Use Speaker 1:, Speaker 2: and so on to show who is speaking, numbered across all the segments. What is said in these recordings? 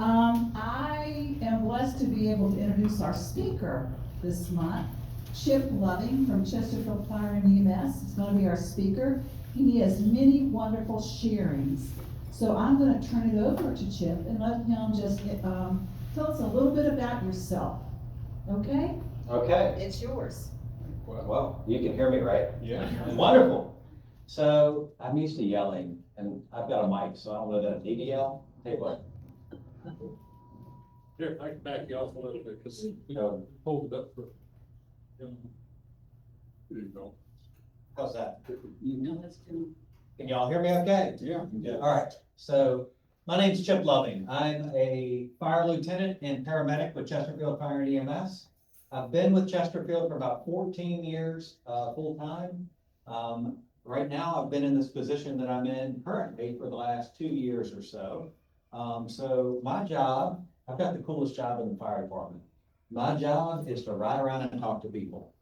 Speaker 1: I am blessed to be able to introduce our speaker this month, Chip Loving from Chesterfield Fire and EMS. He's going to be our speaker. He has many wonderful sharings. So I'm going to turn it over to Chip and let him just tell us a little bit about yourself. Okay?
Speaker 2: Okay.
Speaker 1: It's yours.
Speaker 2: Well, you can hear me, right?
Speaker 3: Yeah.
Speaker 2: Wonderful. So I'm used to yelling, and I've got a mic, so I don't know that. DDL? Hey, what?
Speaker 3: Here, I can back you off a little bit, because we
Speaker 2: Oh.
Speaker 3: hold it up for. There you go.
Speaker 2: How's that?
Speaker 1: No, that's good.
Speaker 2: Can y'all hear me okay?
Speaker 3: Yeah.
Speaker 2: All right. So my name's Chip Loving. I'm a fire lieutenant and paramedic with Chesterfield Fire and EMS. I've been with Chesterfield for about 14 years, full-time. Right now, I've been in this position that I'm in currently for the last 2 years or so. So my job, I've got the coolest job in the fire department. My job is to ride around and talk to people.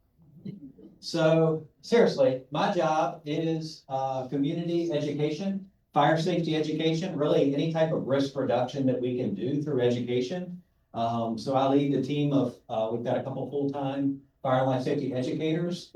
Speaker 2: So seriously, my job is community education, fire safety education, really any type of risk reduction that we can do through education. So I lead the team of, we've got a couple full-time fire and life safety educators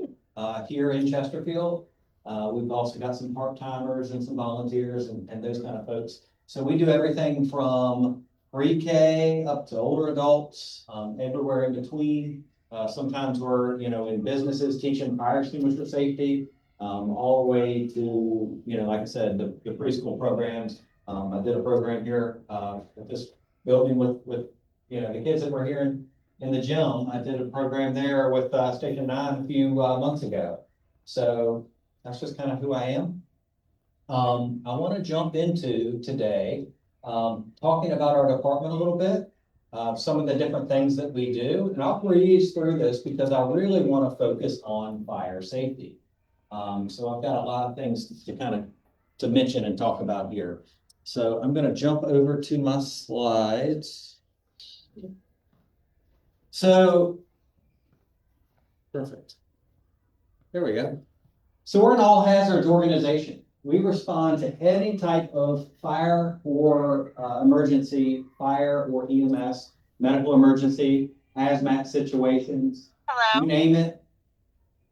Speaker 2: here in Chesterfield. We've also got some part-timers and some volunteers and those kind of folks. So we do everything from pre-K up to older adults, everywhere in between. Sometimes we're, in businesses teaching fire extinguisher safety, all the way to, like I said, the preschool programs. I did a program here at this building with the kids that were here in the gym. I did a program there with Station 9 a few months ago. So that's just kind of who I am. I want to jump into today talking about our department a little bit. Some of the different things that we do, and I'll breeze through this because I really want to focus on fire safety. So I've got a lot of things to mention and talk about here. So I'm going to jump over to my slides. So, perfect. There we go. So we're an all hazards organization. We respond to any type of fire or emergency, fire or EMS, medical emergency, hazmat situations. Hello. You name it.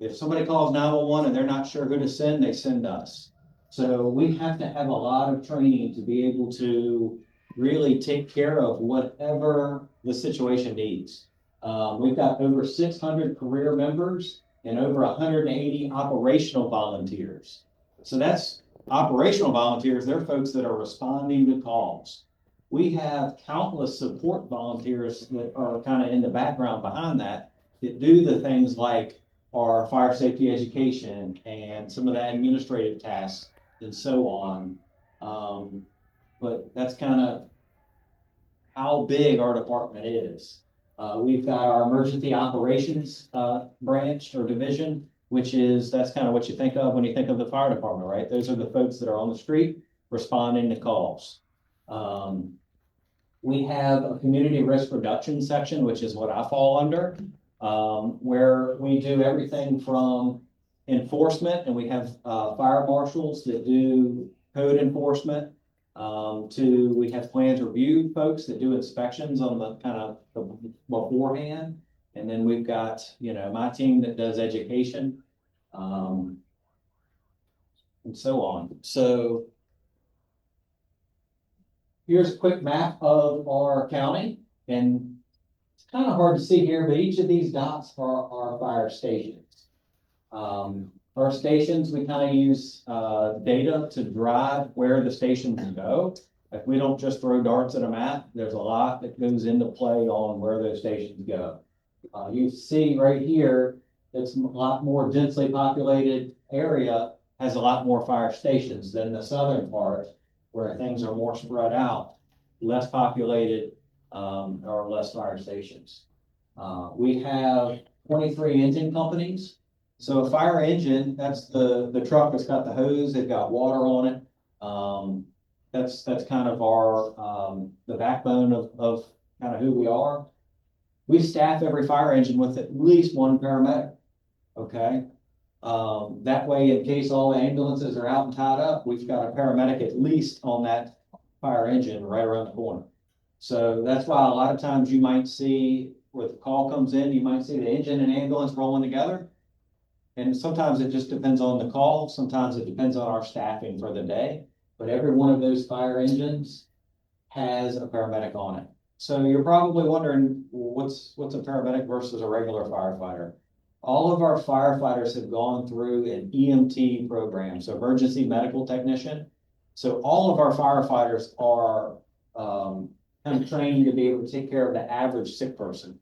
Speaker 2: If somebody calls 911 and they're not sure who to send, they send us. So we have to have a lot of training to be able to really take care of whatever the situation needs. We've got over 600 career members and over 180 operational volunteers. So that's operational volunteers. They're folks that are responding to calls. We have countless support volunteers that are kind of in the background behind that do the things like our fire safety education and some of the administrative tasks and so on. But that's kind of how big our department is. We've got our emergency operations branch or division, that's kind of what you think of when you think of the fire department, right? Those are the folks that are on the street responding to calls. We have a community risk reduction section, which is what I fall under, where we do everything from enforcement, and we have fire marshals that do code enforcement, we have plans review folks that do inspections on the kind of beforehand. And then we've got, my team that does education, and so on. So here's a quick map of our county, and it's kind of hard to see here, but each of these dots are our fire stations. Our stations, we kind of use data to drive where the stations go. If we don't just throw darts at a map, there's a lot that goes into play on where those stations go. You see right here, it's a lot more densely populated area, has a lot more fire stations than the southern part, where things are more spread out, less populated, or less fire stations. We have 23 engine companies. So a fire engine, that's the truck that's got the hose, they've got water on it. That's kind of our, the backbone of kind of who we are. We staff every fire engine with at least one paramedic, okay? That way, in case all the ambulances are out and tied up, we've got a paramedic at least on that fire engine right around the corner. So that's why a lot of times you might see where the call comes in, you might see the engine and ambulance rolling together. And sometimes it just depends on the call. Sometimes it depends on our staffing for the day. But every one of those fire engines has a paramedic on it. So you're probably wondering, well, what's a paramedic versus a regular firefighter? All of our firefighters have gone through an EMT program, so emergency medical technician. So all of our firefighters are kind of trained to be able to take care of the average sick person.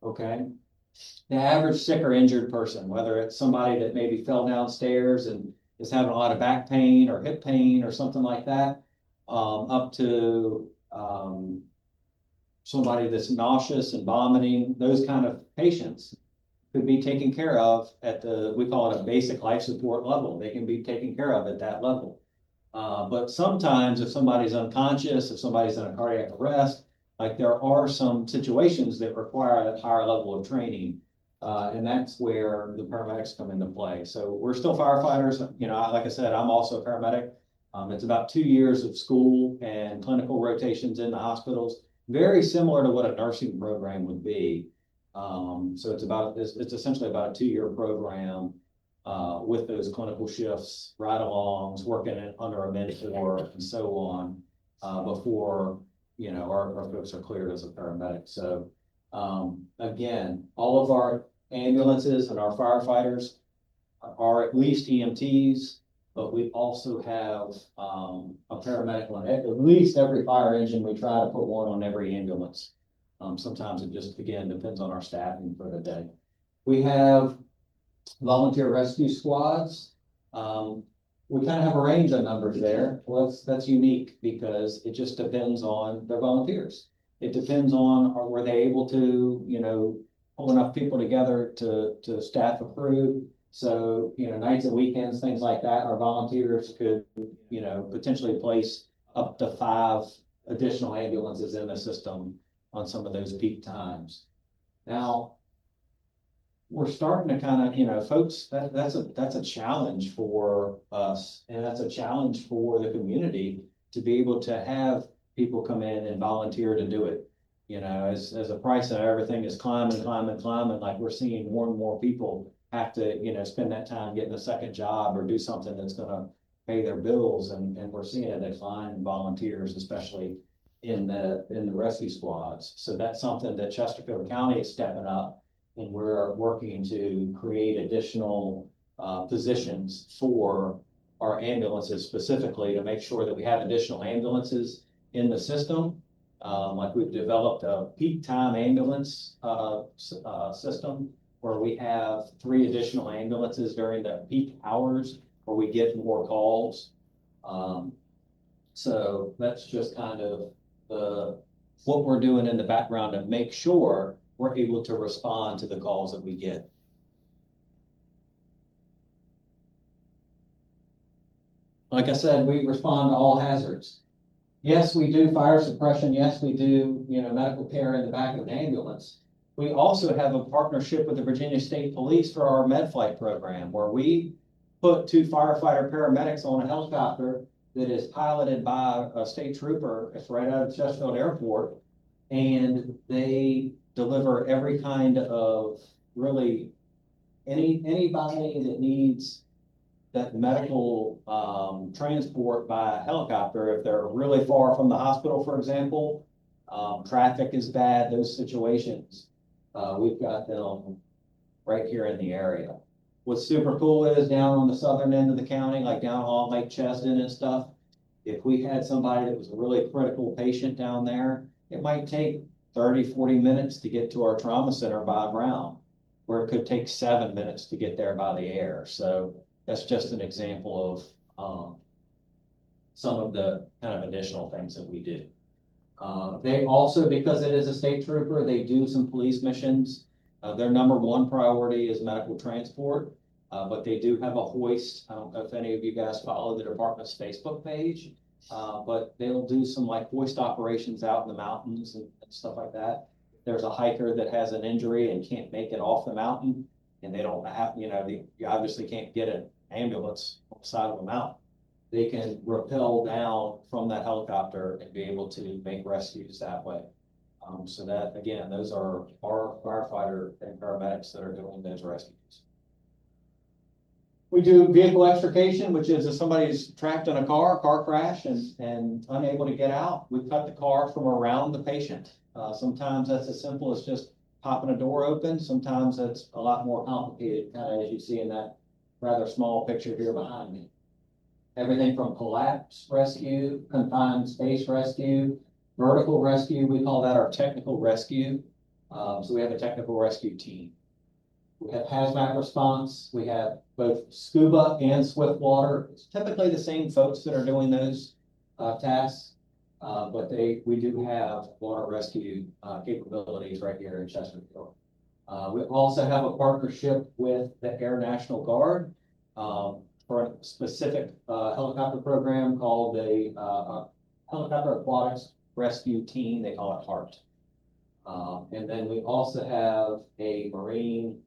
Speaker 2: Okay, the average sick or injured person, whether it's somebody that maybe fell downstairs and is having a lot of back pain or hip pain or something like that, up to somebody that's nauseous and vomiting, those kind of patients could be taken care of at we call it a basic life support level. They can be taken care of at that level. But sometimes if somebody's unconscious, if somebody's in a cardiac arrest, like there are some situations that require a higher level of training. And that's where the paramedics come into play. So we're still firefighters. You know, like I said, I'm also a paramedic. It's about 2 years of school and clinical rotations in the hospitals, very similar to what a nursing program would be. So it's essentially about a 2-year program with those clinical shifts, ride-alongs, working under a mentor, and so on, before our folks are cleared as a paramedic. So again, all of our ambulances and our firefighters are at least EMTs, but we also have a paramedic on at least every fire engine. We try to put one on every ambulance. Sometimes it just, again, depends on our staffing for the day. We have volunteer rescue squads. We kind of have a range of numbers there. Well, that's unique because it just depends on their volunteers. It depends on, were they able to, pull enough people together to staff a crew. So, nights and weekends, things like that, our volunteers could, potentially place up to 5 additional ambulances in the system on some of those peak times. Now, we're starting to kind of, folks, that's a challenge for us, and that's a challenge for the community to be able to have people come in and volunteer to do it. As the price of everything is climbing, like we're seeing more and more people have to, spend that time getting a second job or do something that's going to pay their bills, and we're seeing a decline in volunteers, especially in the rescue squads. So that's something that Chesterfield County is stepping up, and we're working to create additional positions for our ambulances specifically to make sure that we have additional ambulances in the system. Like we've developed a peak time ambulance system where we have 3 additional ambulances during the peak hours where we get more calls. So that's just kind of what we're doing in the background to make sure we're able to respond to the calls that we get. Like I said, we respond to all hazards. Yes, we do fire suppression. Yes, we do, medical care in the back of an ambulance. We also have a partnership with the Virginia State Police for our med flight program, where we put 2 firefighter paramedics on a helicopter that is piloted by a state trooper. It's right out of Chesterfield Airport, and they deliver every kind of really anybody that needs that medical transport by helicopter. If they're really far from the hospital, for example, traffic is bad, those situations, we've got them right here in the area. What's super cool is down on the southern end of the county, like down along Lake Cheston and stuff, if we had somebody that was a really critical patient down there, it might take 30, 40 minutes to get to our trauma center by ground, where it could take 7 minutes to get there by the air. So that's just an example of some of the kind of additional things that we do. They also, because it is a state trooper, they do some police missions. Their number 1 priority is medical transport, but they do have a hoist. I don't know if any of you guys follow the department's Facebook page, but they'll do some like hoist operations out in the mountains and stuff like that. If there's a hiker that has an injury and can't make it off the mountain, and they don't have, you obviously can't get an ambulance on the side of a mountain. they can rappel down from that helicopter and be able to make rescues that way. So that, again, those are our firefighter and paramedics that are doing those rescues. We do vehicle extrication, which is if somebody's trapped in a car crash and unable to get out, we cut the car from around the patient. Sometimes that's as simple as just popping a door open. Sometimes that's a lot more complicated, kind of as you see in that rather small picture here behind me. Everything from collapse rescue, confined space rescue, vertical rescue, we call that our technical rescue. So we have a technical rescue team. We have hazmat response. We have both scuba and swift water. It's typically the same folks that are doing those tasks, but we do have water rescue capabilities right here in Chesterfield. We also have a partnership with the Air National Guard for a specific helicopter program called the Helicopter Aquatics Rescue Team. They call it HART. And then we also have a Marine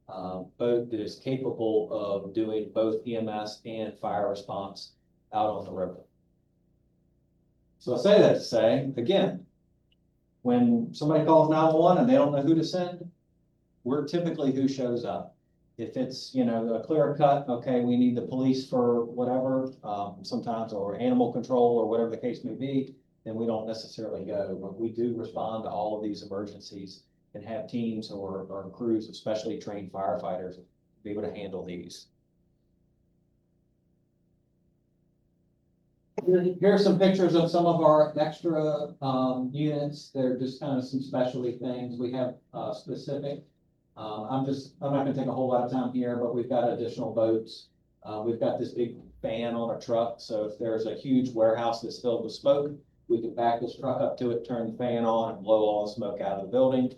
Speaker 2: boat that is capable of doing both EMS and fire response out on the river. So I say that to say, again, when somebody calls 911 and they don't know who to send, we're typically who shows up. If it's, a clear cut, okay, we need the police for whatever, sometimes, or animal control or whatever the case may be, then we don't necessarily go, but we do respond to all of these emergencies and have teams or crews of specially trained firefighters to be able to handle these. Here's some pictures of some of our extra units. They're just kind of some specialty things. We have specific. I'm not going to take a whole lot of time here, but we've got additional boats. We've got this big fan on a truck. So if there's a huge warehouse that's filled with smoke, we can back this truck up to it, turn the fan on, and blow all the smoke out of the building.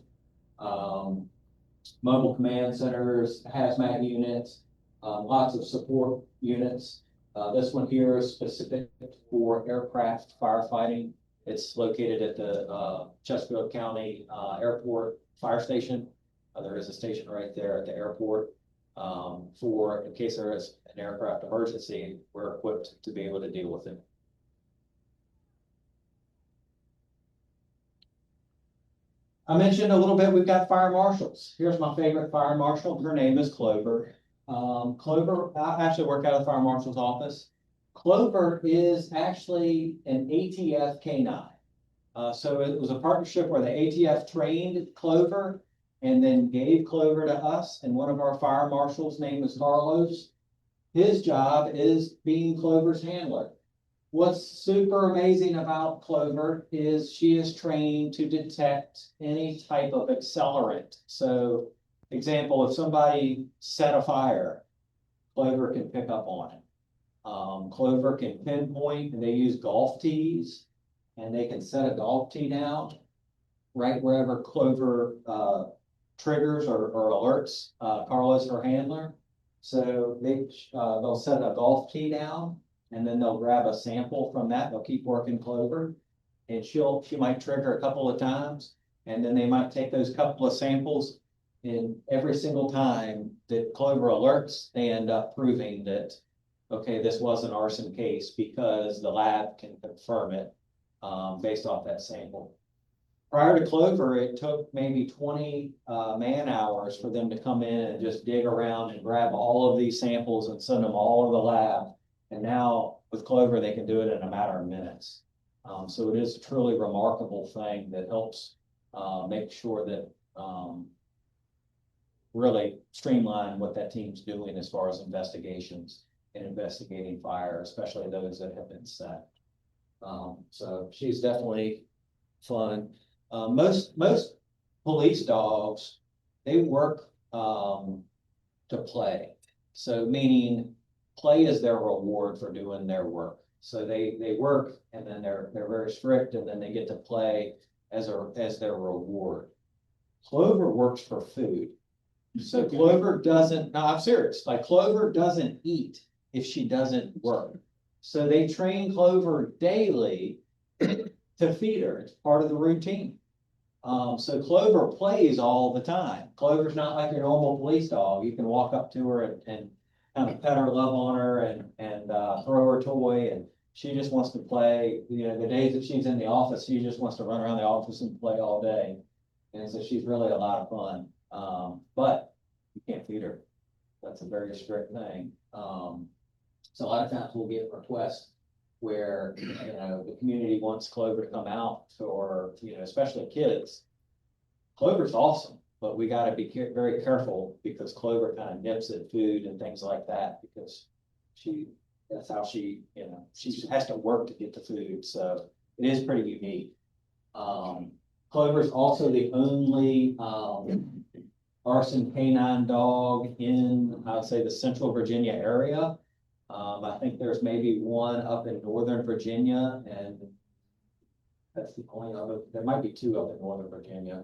Speaker 2: Mobile command centers, hazmat units, lots of support units. This one here is specific for aircraft firefighting. It's located at the Chesterfield County Airport Fire Station. There is a station right there at the airport for in case there is an aircraft emergency, we're equipped to be able to deal with it. I mentioned a little bit, we've got fire marshals. Here's my favorite fire marshal. Her name is Clover. Clover, I actually work out of the fire marshal's office. Clover is actually an ATF K9. So it was a partnership where the ATF trained Clover and then gave Clover to us. And one of our fire marshals' name is Carlos. His job is being Clover's handler. What's super amazing about Clover is she is trained to detect any type of accelerant. So, example, if somebody set a fire, Clover can pick up on it. Clover can pinpoint, and they use golf tees, and they can set a golf tee down right wherever Clover triggers or alerts Carlos, her handler. So they'll set a golf tee down, and then they'll grab a sample from that. They'll keep working Clover, and she might trigger a couple of times, and then they might take those couple of samples, and every single time that Clover alerts, they end up proving that, okay, this was an arson case because the lab can confirm it based off that sample. Prior to Clover, it took maybe 20 man hours for them to come in and just dig around and grab all of these samples and send them all to the lab. And now with Clover, they can do it in a matter of minutes. So it is a truly remarkable thing that helps make sure that really streamline what that team's doing as far as investigations and investigating fire, especially those that have been set. So she's definitely fun. Most police dogs, they work to play. So meaning play is their reward for doing their work. So they work, and then they're very strict, and then they get to play as their reward. Clover works for food. So Clover doesn't, no, I'm serious, like Clover doesn't eat if she doesn't work. So they train Clover daily to feed her. It's part of the routine. So Clover plays all the time. Clover's not like your normal police dog. You can walk up to her and kind of pet her, love on her, and throw her toy, and she just wants to play. You know, the days that she's in the office, she just wants to run around the office and play all day. And so she's really a lot of fun. But you can't feed her. That's a very strict thing. So a lot of times we'll get requests where, you know, the community wants Clover to come out, or, you know, especially kids. Clover's awesome, but we gotta be very careful because Clover kind of nips at food and things like that because that's how she, you know, she has to work to get the food. So it is pretty unique. Clover's also the only, arson canine dog in, I would say, the Central Virginia area. I think there's maybe one up in Northern Virginia, and that's the only other, there might be two up in Northern Virginia.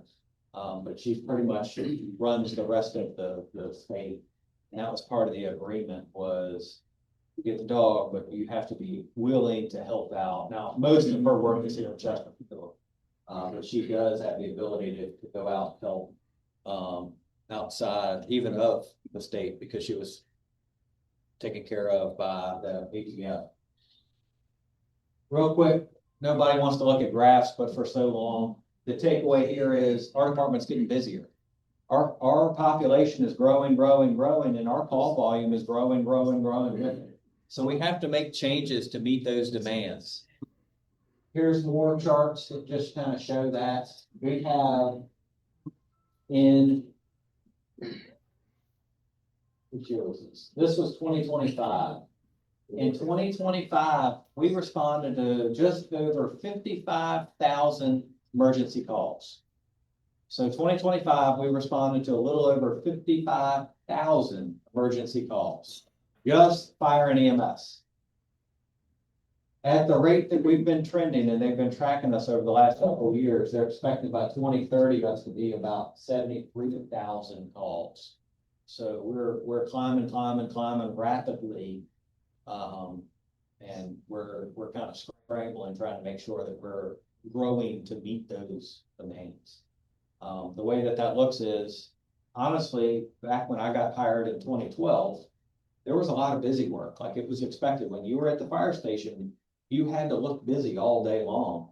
Speaker 2: But she pretty much runs the rest of the state. And that was part of the agreement, was you get the dog, but you have to be willing to help out. Now, most of her work is here in Chesterfield. But she does have the ability to go out and help, outside even of the state, because she was taken care of by the ATF. Real quick, nobody wants to look at graphs, but for so long, the takeaway here is our department's getting busier. Our population is growing, and our call volume is growing with it. So we have to make changes to meet those demands. Here's more charts that just kind of show that. We have in, this was 2025. In 2025, we responded to just over 55,000 emergency calls. So 2025, we responded to a little over 55,000 emergency calls, just fire and EMS. At the rate that we've been trending, and they've been tracking us over the last couple of years, they're expecting by 2030 us to be about 73,000 calls. So we're climbing rapidly, and we're kind of scrambling, trying to make sure that we're growing to meet those demands. The way that looks is, honestly, back when I got hired in 2012, there was a lot of busy work. Like it was expected. When you were at the fire station, you had to look busy all day long.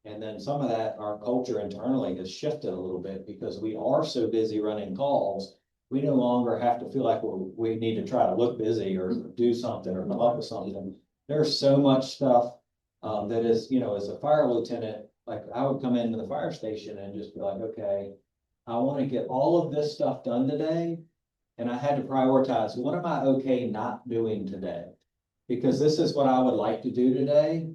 Speaker 2: And then some of that, our culture internally has shifted a little bit because we are so busy running calls. We no longer have to feel like we need to try to look busy or do something or come up with something. There's so much stuff that is, you know, as a fire lieutenant, like I would come into the fire station and just be like, okay, I want to get all of this stuff done today. And I had to prioritize, what am I okay not doing today? Because this is what I would like to do today.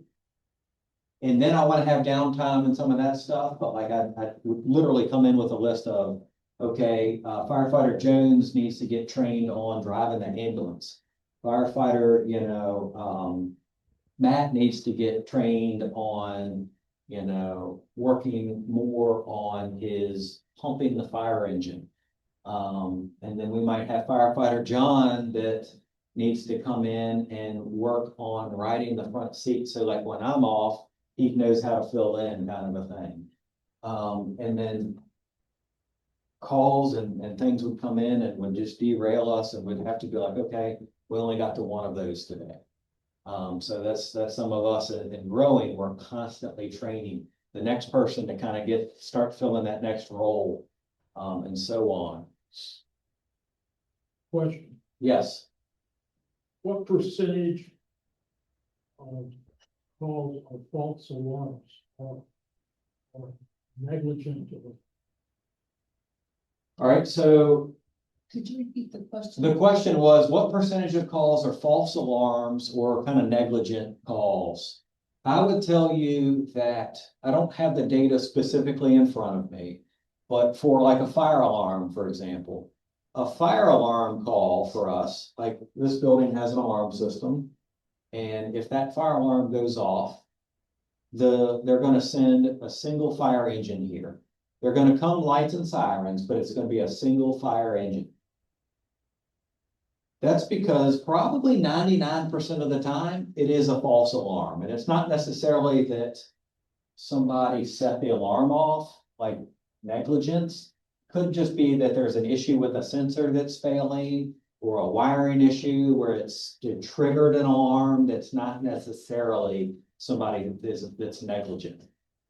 Speaker 2: And then I want to have downtime and some of that stuff. But like I would literally come in with a list of, okay, firefighter Jones needs to get trained on driving the ambulance. Firefighter, you know, Matt needs to get trained on, you know, working more on his pumping the fire engine. And then we might have firefighter John that needs to come in and work on riding the front seat. So like when I'm off, he knows how to fill in, kind of a thing. And then calls and things would come in and would just derail us, and we'd have to be like, okay, we only got to one of those today. So that's some of us in growing. We're constantly training the next person to kind of start filling that next role, and so on.
Speaker 3: Question,
Speaker 2: Yes.
Speaker 3: what percentage of calls are false alarms or negligent or?
Speaker 2: All right. So
Speaker 1: Could you repeat the question?
Speaker 2: the question was, what percentage of calls are false alarms or kind of negligent calls? I would tell you that I don't have the data specifically in front of me, but for like a fire alarm, for example, a fire alarm call for us, like this building has an alarm system. And if that fire alarm goes off, they're going to send a single fire engine here. They're going to come lights and sirens, but it's going to be a single fire engine. That's because probably 99% of the time it is a false alarm. And it's not necessarily that somebody set the alarm off, like negligence. Could just be that there's an issue with a sensor that's failing. or a wiring issue where it's triggered an alarm that's not necessarily somebody that's negligent.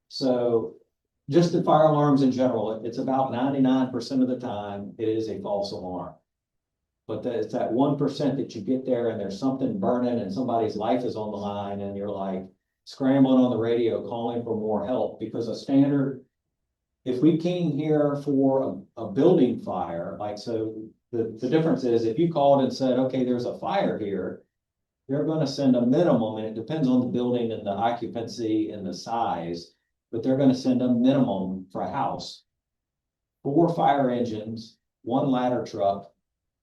Speaker 2: So just the fire alarms in general, it's about 99% of the time, it is a false alarm. But it's that 1% that you get there and there's something burning and somebody's life is on the line and you're like scrambling on the radio, calling for more help, because a standard, if we came here for a building fire, like, so the difference is if you called and said, okay, there's a fire here, they're gonna send a minimum, and it depends on the building and the occupancy and the size, but they're gonna send a minimum for a house. 4 fire engines, 1 ladder truck,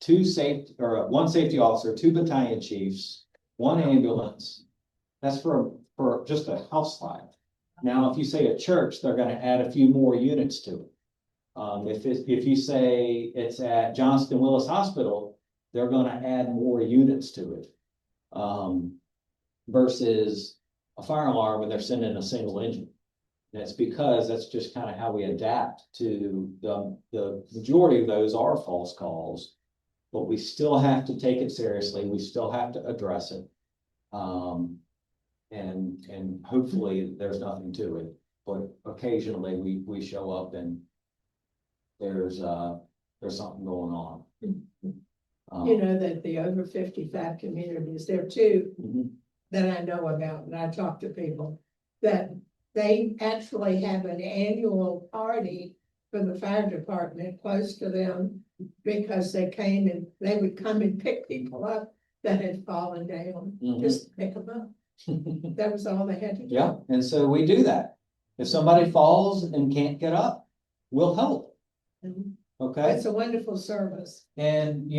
Speaker 2: one safety officer, 2 battalion chiefs, 1 ambulance. That's for just a house fire. Now, if you say a church, they're gonna add a few more units to it. If you say it's at Johnston Willis Hospital, they're gonna add more units to it. Versus a fire alarm when they're sending a single engine. That's because that's just kind of how we adapt to the majority of those are false calls, but we still have to take it seriously. We still have to address it. And hopefully there's nothing to it, but occasionally we show up and there's something going on.
Speaker 4: You know, that the over 55 communities, there are 2
Speaker 2: Mhm.
Speaker 4: that I know about, and I talk to people, that they actually have an annual party for the fire department close to them, because they would come and pick people up that had fallen down,
Speaker 2: Mhm.
Speaker 4: just pick them up. That was all they had to do.
Speaker 2: Yeah, and so we do that. If somebody falls and can't get up, we'll help.
Speaker 4: Mhm.
Speaker 2: Okay?
Speaker 4: It's a wonderful service.
Speaker 2: And,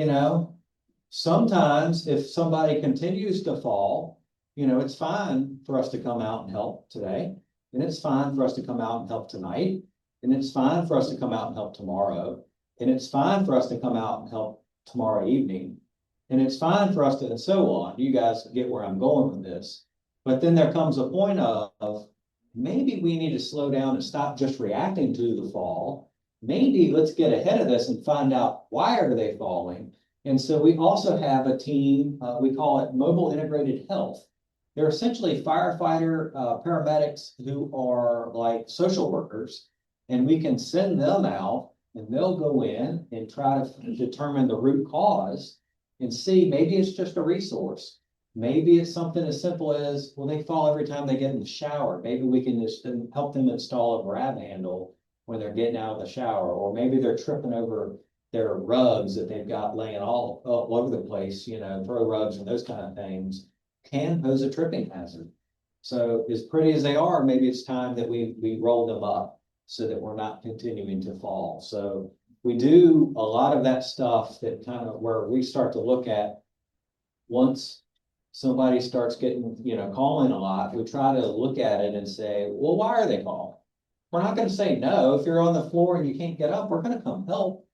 Speaker 2: sometimes if somebody continues to fall, it's fine for us to come out and help today. And it's fine for us to come out and help tonight. And it's fine for us to come out and help tomorrow. And it's fine for us to come out and help tomorrow evening. And it's fine for us to, and so on. You guys get where I'm going with this. But then there comes a point of maybe we need to slow down and stop just reacting to the fall. Maybe let's get ahead of this and find out why are they falling. And so we also have a team, we call it Mobile Integrated Health. They're essentially firefighter, paramedics who are like social workers, and we can send them out and they'll go in and try to determine the root cause and see, maybe it's just a resource. Maybe it's something as simple as, well, they fall every time they get in the shower. Maybe we can just help them install a grab handle when they're getting out of the shower, or maybe they're tripping over their rugs that they've got laying all over the place, throw rugs and those kind of things can pose a tripping hazard. So as pretty as they are, maybe it's time that we roll them up so that we're not continuing to fall. So we do a lot of that stuff that kind of where we start to look at once somebody starts getting, calling a lot, we try to look at it and say, well, why are they calling? We're not going to say no. If you're on the floor and you can't get up, we're going to come help.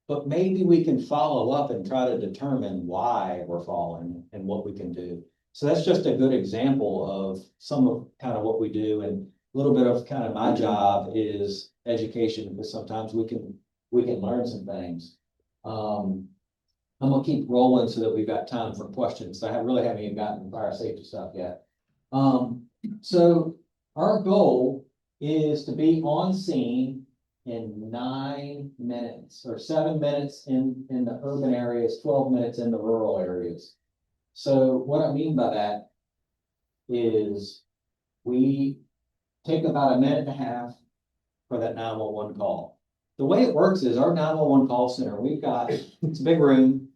Speaker 2: But maybe we can follow up and try to determine why we're falling and what we can do. So that's just a good example of some of kind of what we do. And a little bit of kind of my job is education, because sometimes we can learn some things. I'm gonna keep rolling so that we've got time for questions. I really haven't even gotten fire safety stuff yet. So our goal is to be on scene in 9 minutes, or 7 minutes in the urban areas, 12 minutes in the rural areas. So what I mean by that is we take about 1.5 minutes for that 911 call. The way it works is our 911 call center, it's a big room.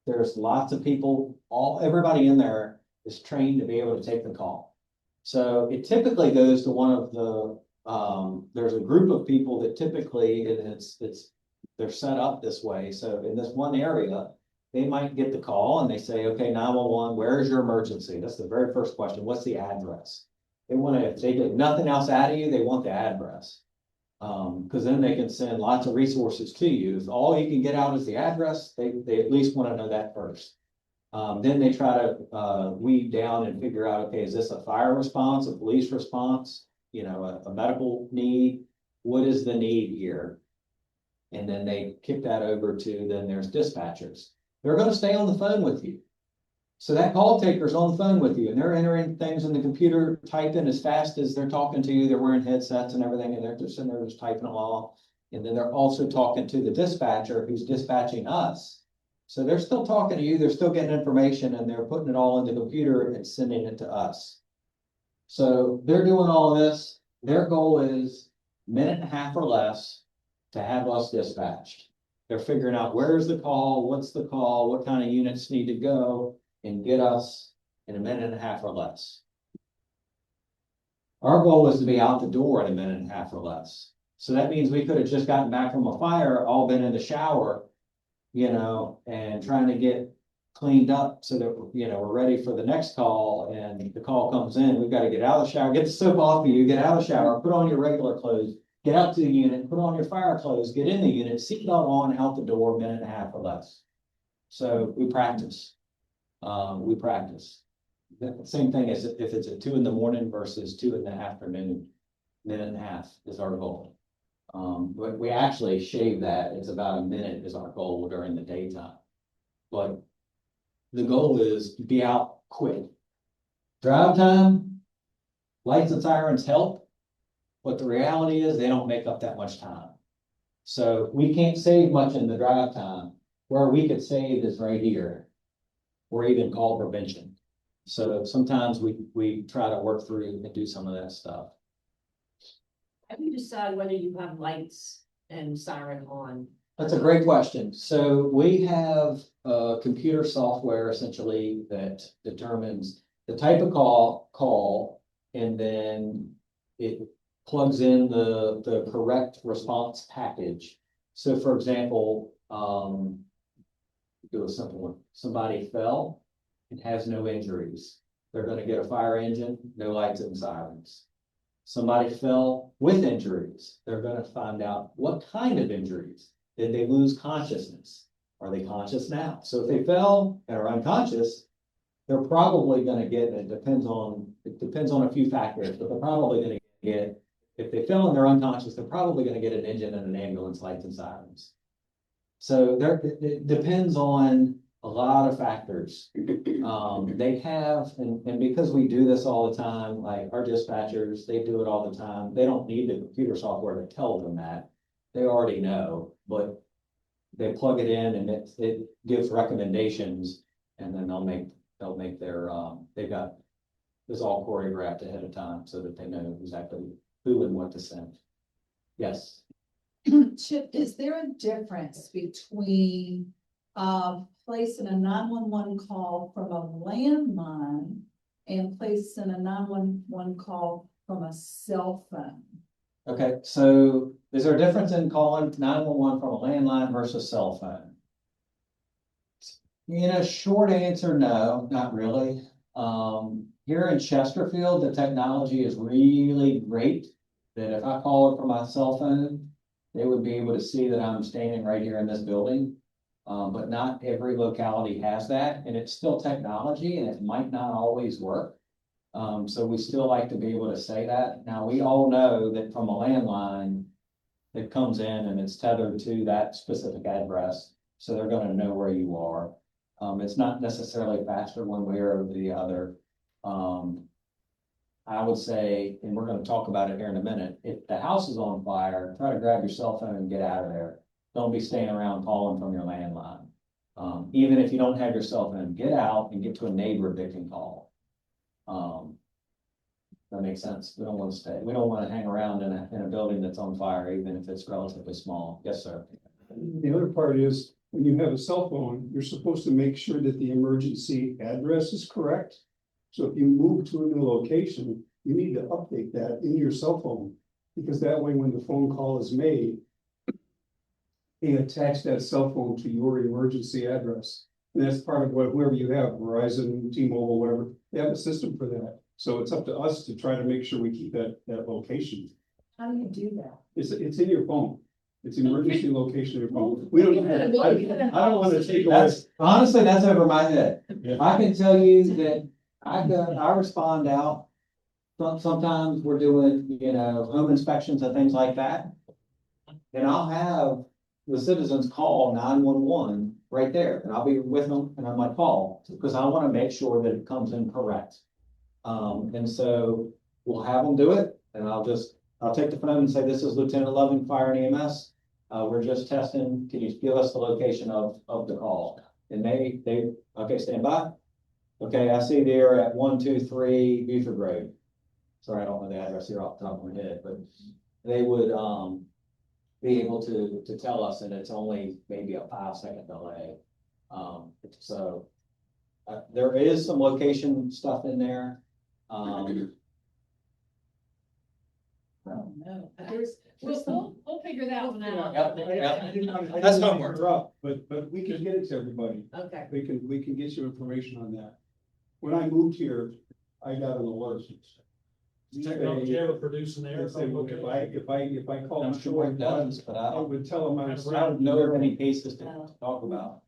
Speaker 2: There's lots of people, everybody in there is trained to be able to take the call. So it typically goes to one of the, there's a group of people that typically, and they're set up this way. So in this one area, they might get the call and they say, okay, 911, where is your emergency? That's the very first question. What's the address? If they get nothing else out of you, they want the address. Because then they can send lots of resources to you. If all you can get out is the address, they at least want to know that first. Then they try to weed down and figure out, okay, is this a fire response, a police response, a medical need? What is the need here? And then they kick that over to, then there's dispatchers. they're gonna stay on the phone with you. So that call taker's on the phone with you and they're entering things in the computer, typing as fast as they're talking to you. They're wearing headsets and everything, and they're just sitting there just typing along. And then they're also talking to the dispatcher who's dispatching us. So they're still talking to you, they're still getting information, and they're putting it all in the computer and sending it to us. So they're doing all of this. Their goal is minute and a half or less to have us dispatched. They're figuring out where's the call, what's the call, what kind of units need to go, and get us in a minute and a half or less. Our goal is to be out the door in a minute and a half or less. So that means we could have just gotten back from a fire, all been in the shower, and trying to get cleaned up so that, we're ready for the next call, and the call comes in, we've got to get out of the shower, get the soap off of you, get out of the shower, put on your regular clothes, get out to the unit, put on your fire clothes, get in the unit, seatbelt on, out the door, minute and a half or less. So we practice. The same thing as if it's at 2 a.m. versus 2 p.m, minute and a half is our goal. But we actually shave that. It's about a minute is our goal during the daytime. But the goal is to be out quick. Drive time, lights and sirens help, but the reality is they don't make up that much time. So we can't save much in the drive time. Where we could save is right here, or even call prevention. So sometimes we try to work through and do some of that stuff.
Speaker 5: Have you decided whether you have lights and siren on?
Speaker 2: That's a great question. So we have computer software essentially that determines the type of call, and then it plugs in the correct response package. So for example, do a simple one. Somebody fell and has no injuries. They're going to get a fire engine, no lights and sirens. Somebody fell with injuries. They're going to find out what kind of injuries. Did they lose consciousness? Are they conscious now? So if they fell and are unconscious, they're probably going to get, it depends on a few factors, but they're probably going to get, if they fell and they're unconscious, they're probably going to get an engine and an ambulance, lights and sirens. So it depends on a lot of factors. They have, and because we do this all the time, like our dispatchers, they do it all the time. They don't need the computer software to tell them that. They already know, but they plug it in and it gives recommendations, and then they'll make their, they've got this all choreographed ahead of time so that they know exactly who and what to send. Yes.
Speaker 1: Chip, is there a difference between placing a 911 call from a landline and placing a 911 call from a cell phone?
Speaker 2: Okay, so is there a difference in calling 911 from a landline versus cell phone? Short answer, no, not really. Here in Chesterfield, the technology is really great that if I call it from my cell phone, they would be able to see that I'm standing right here in this building. But not every locality has that, and it's still technology and it might not always work. So we still like to be able to say that. Now, we all know that from a landline, it comes in and it's tethered to that specific address. So they're going to know where you are. It's not necessarily faster one way or the other. I would say, and we're going to talk about it here in a minute, if the house is on fire, try to grab your cell phone and get out of there. Don't be staying around calling from your landline. Even if you don't have your cell phone, get out and get to a neighbor that can call. That makes sense. We don't want to hang around in a building that's on fire, even if it's relatively small. Yes, sir.
Speaker 3: The other part is, when you have a cell phone, you're supposed to make sure that the emergency address is correct. So if you move to a new location, you need to update that in your cell phone, because that way, when the phone call is made, they attach that cell phone to your emergency address. And that's part of whoever you have, Verizon, T-Mobile, whatever, they have a system for that. So it's up to us to try to make sure we keep that location.
Speaker 1: How do you do that?
Speaker 3: It's in your phone. It's emergency location in your phone. We don't, I don't want to take away.
Speaker 2: Honestly, that's over my head.
Speaker 3: Yeah.
Speaker 2: I can tell you that I respond out. Sometimes we're doing, home inspections and things like that. And I'll have the citizens call 911 right there, and I'll be with them, and I'm like, call, because I want to make sure that it comes in correct. And so we'll have them do it, and I'll take the phone and say, this is Lieutenant Loving, Fire and EMS. We're just testing, can you give us the location of the call? And okay, stand by. Okay, I see they're at 123 Buford Road. Sorry, I don't know the address here off the top of my head, but they would, be able to tell us, and it's only maybe a 5-second delay. So there is some location stuff in there.
Speaker 5: Oh, no. We'll figure that one out.
Speaker 2: Yep. That's homework.
Speaker 3: But we can get it to everybody.
Speaker 5: Okay.
Speaker 3: We can get you information on that. When I moved here, I got an alert.
Speaker 6: Technology ever produce an error?
Speaker 3: If I call.
Speaker 2: I'm sure it does, but
Speaker 3: I would tell them
Speaker 2: I don't know of any cases to talk about.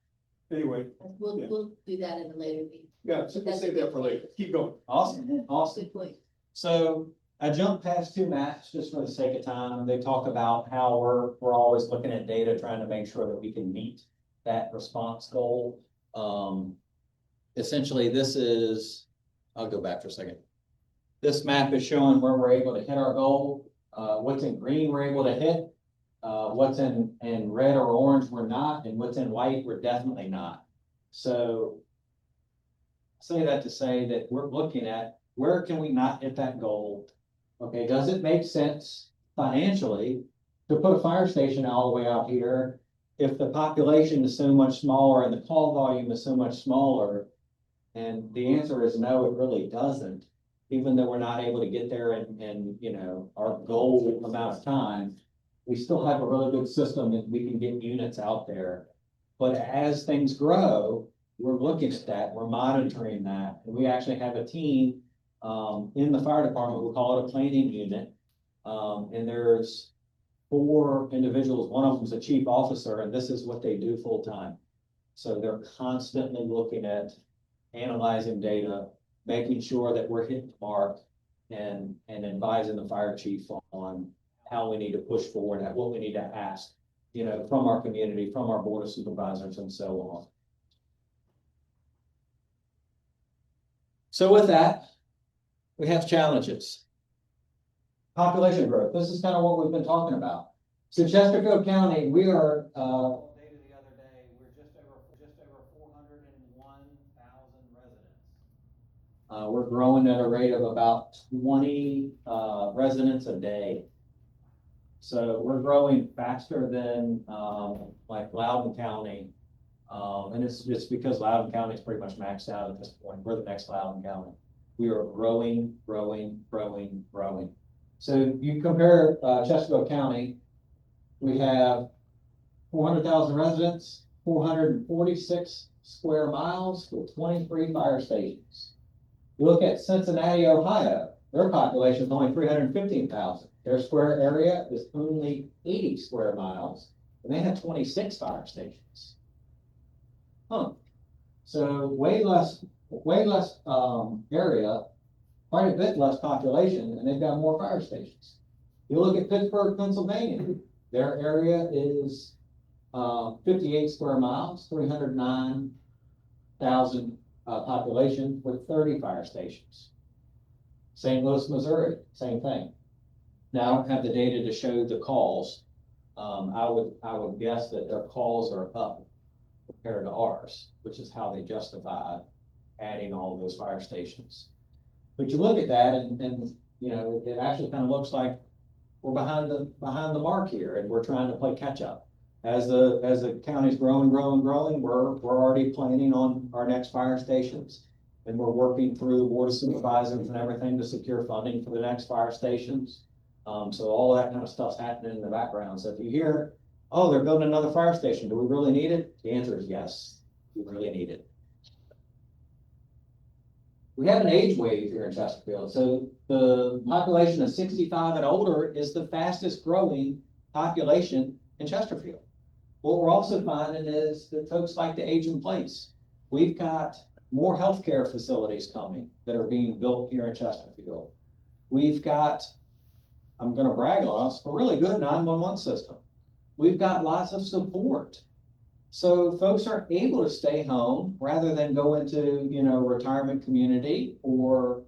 Speaker 3: Anyway,
Speaker 7: We'll do that in a later meeting.
Speaker 3: yeah, so we'll save that for later. Keep going.
Speaker 2: Awesome, awesome.
Speaker 7: Good point.
Speaker 2: So I jumped past 2 maps just for the sake of time. They talk about how we're always looking at data, trying to make sure that we can meet that response goal. Essentially, this is, I'll go back for a second. This map is showing where we're able to hit our goal. What's in green, we're able to hit. What's in red or orange, we're not, and what's in white, we're definitely not. So I say that to say that we're looking at where can we not hit that goal? Okay, does it make sense financially to put a fire station all the way out here if the population is so much smaller and the call volume is so much smaller? And the answer is no, it really doesn't. Even though we're not able to get there in you know, our goal amount of time, we still have a really good system that we can get units out there. But as things grow, we're looking at that, we're monitoring that, and we actually have a team in the fire department, we call it a planning unit. And there's 4 individuals, one of them's a chief officer, and this is what they do full time. So they're constantly looking at analyzing data, making sure that we're hitting the mark, and advising the fire chief on how we need to push forward, and what we need to ask, you know, from our community, from our board of supervisors, and so on. So with that, we have challenges. Population growth. This is kind of what we've been talking about. So Chesterfield County, we are, data the other day, we're just over 401,000 residents. We're growing at a rate of about 20 residents a day. So we're growing faster than like Loudoun County. And it's just because Loudoun County is pretty much maxed out at this point. We're the next Loudoun County. We are growing. So you compare Chesterfield County, we have 400,000 residents, 446 square miles with 23 fire stations. You look at Cincinnati, Ohio, their population is only 315,000. Their square area is only 80 square miles, and they have 26 fire stations. So way less area, quite a bit less population, and they've got more fire stations. You look at Pittsburgh, Pennsylvania, their area is 58 square miles, 309,000 population with 30 fire stations. St. Louis, Missouri, same thing. Now, I don't have the data to show the calls. I would guess that their calls are up compared to ours, which is how they justify adding all those fire stations. But you look at that and you know, it actually kind of looks like we're behind the mark here, and we're trying to play catch up. As the county's growing, we're already planning on our next fire stations, and we're working through the board of supervisors and everything to secure funding for the next fire stations. So all that kind of stuff's happening in the background. So if you hear, oh, they're building another fire station, do we really need it? The answer is yes, we really need it. We have an age wave here in Chesterfield. So the population of 65 and older is the fastest growing population in Chesterfield. What we're also finding is that folks like to age in place. We've got more healthcare facilities coming that are being built here in Chesterfield. We've got, I'm going to brag on us, a really good 911 system. we've got lots of support. So folks are able to stay home rather than go into, retirement community or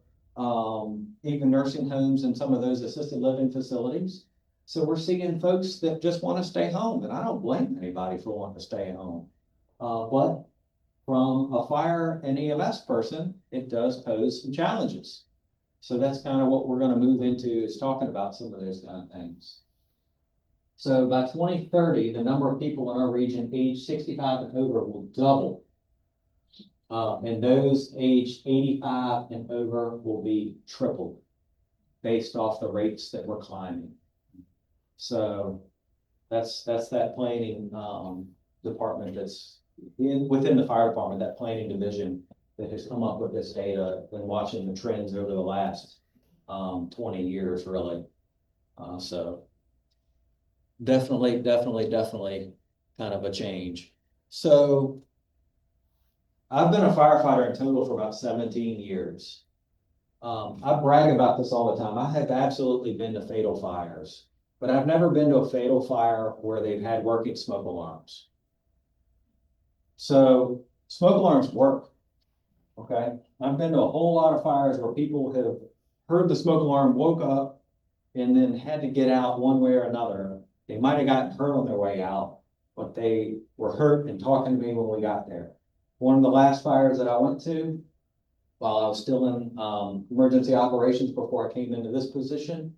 Speaker 2: even nursing homes and some of those assisted living facilities. So we're seeing folks that just want to stay home, and I don't blame anybody for wanting to stay home. But from a fire and EMS person, it does pose some challenges. So that's kind of what we're going to move into, is talking about some of those kind of things. So by 2030, the number of people in our region aged 65 and over will double. And those aged 85 and over will be tripled based off the rates that we're climbing. So that's that planning department that's within the fire department, that planning division that has come up with this data and watching the trends over the last 20 years, really. So definitely kind of a change. So I've been a firefighter in total for about 17 years. I brag about this all the time. I have absolutely been to fatal fires, but I've never been to a fatal fire where they've had working smoke alarms. So smoke alarms work, okay? I've been to a whole lot of fires where people have heard the smoke alarm, woke up, and then had to get out one way or another. They might have gotten hurt on their way out, but they were hurt and talking to me when we got there. One of the last fires that I went to, while I was still in emergency operations before I came into this position,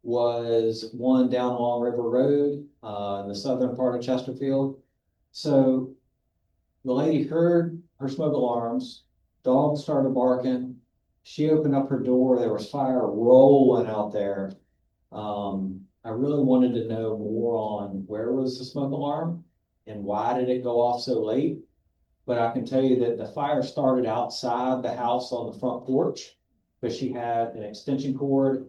Speaker 2: was one down Long River Road in the southern part of Chesterfield. So the lady heard her smoke alarms, dogs started barking. She opened up her door, there was fire rolling out there. I really wanted to know more on where was the smoke alarm and why did it go off so late. But I can tell you that the fire started outside the house on the front porch, but she had an extension cord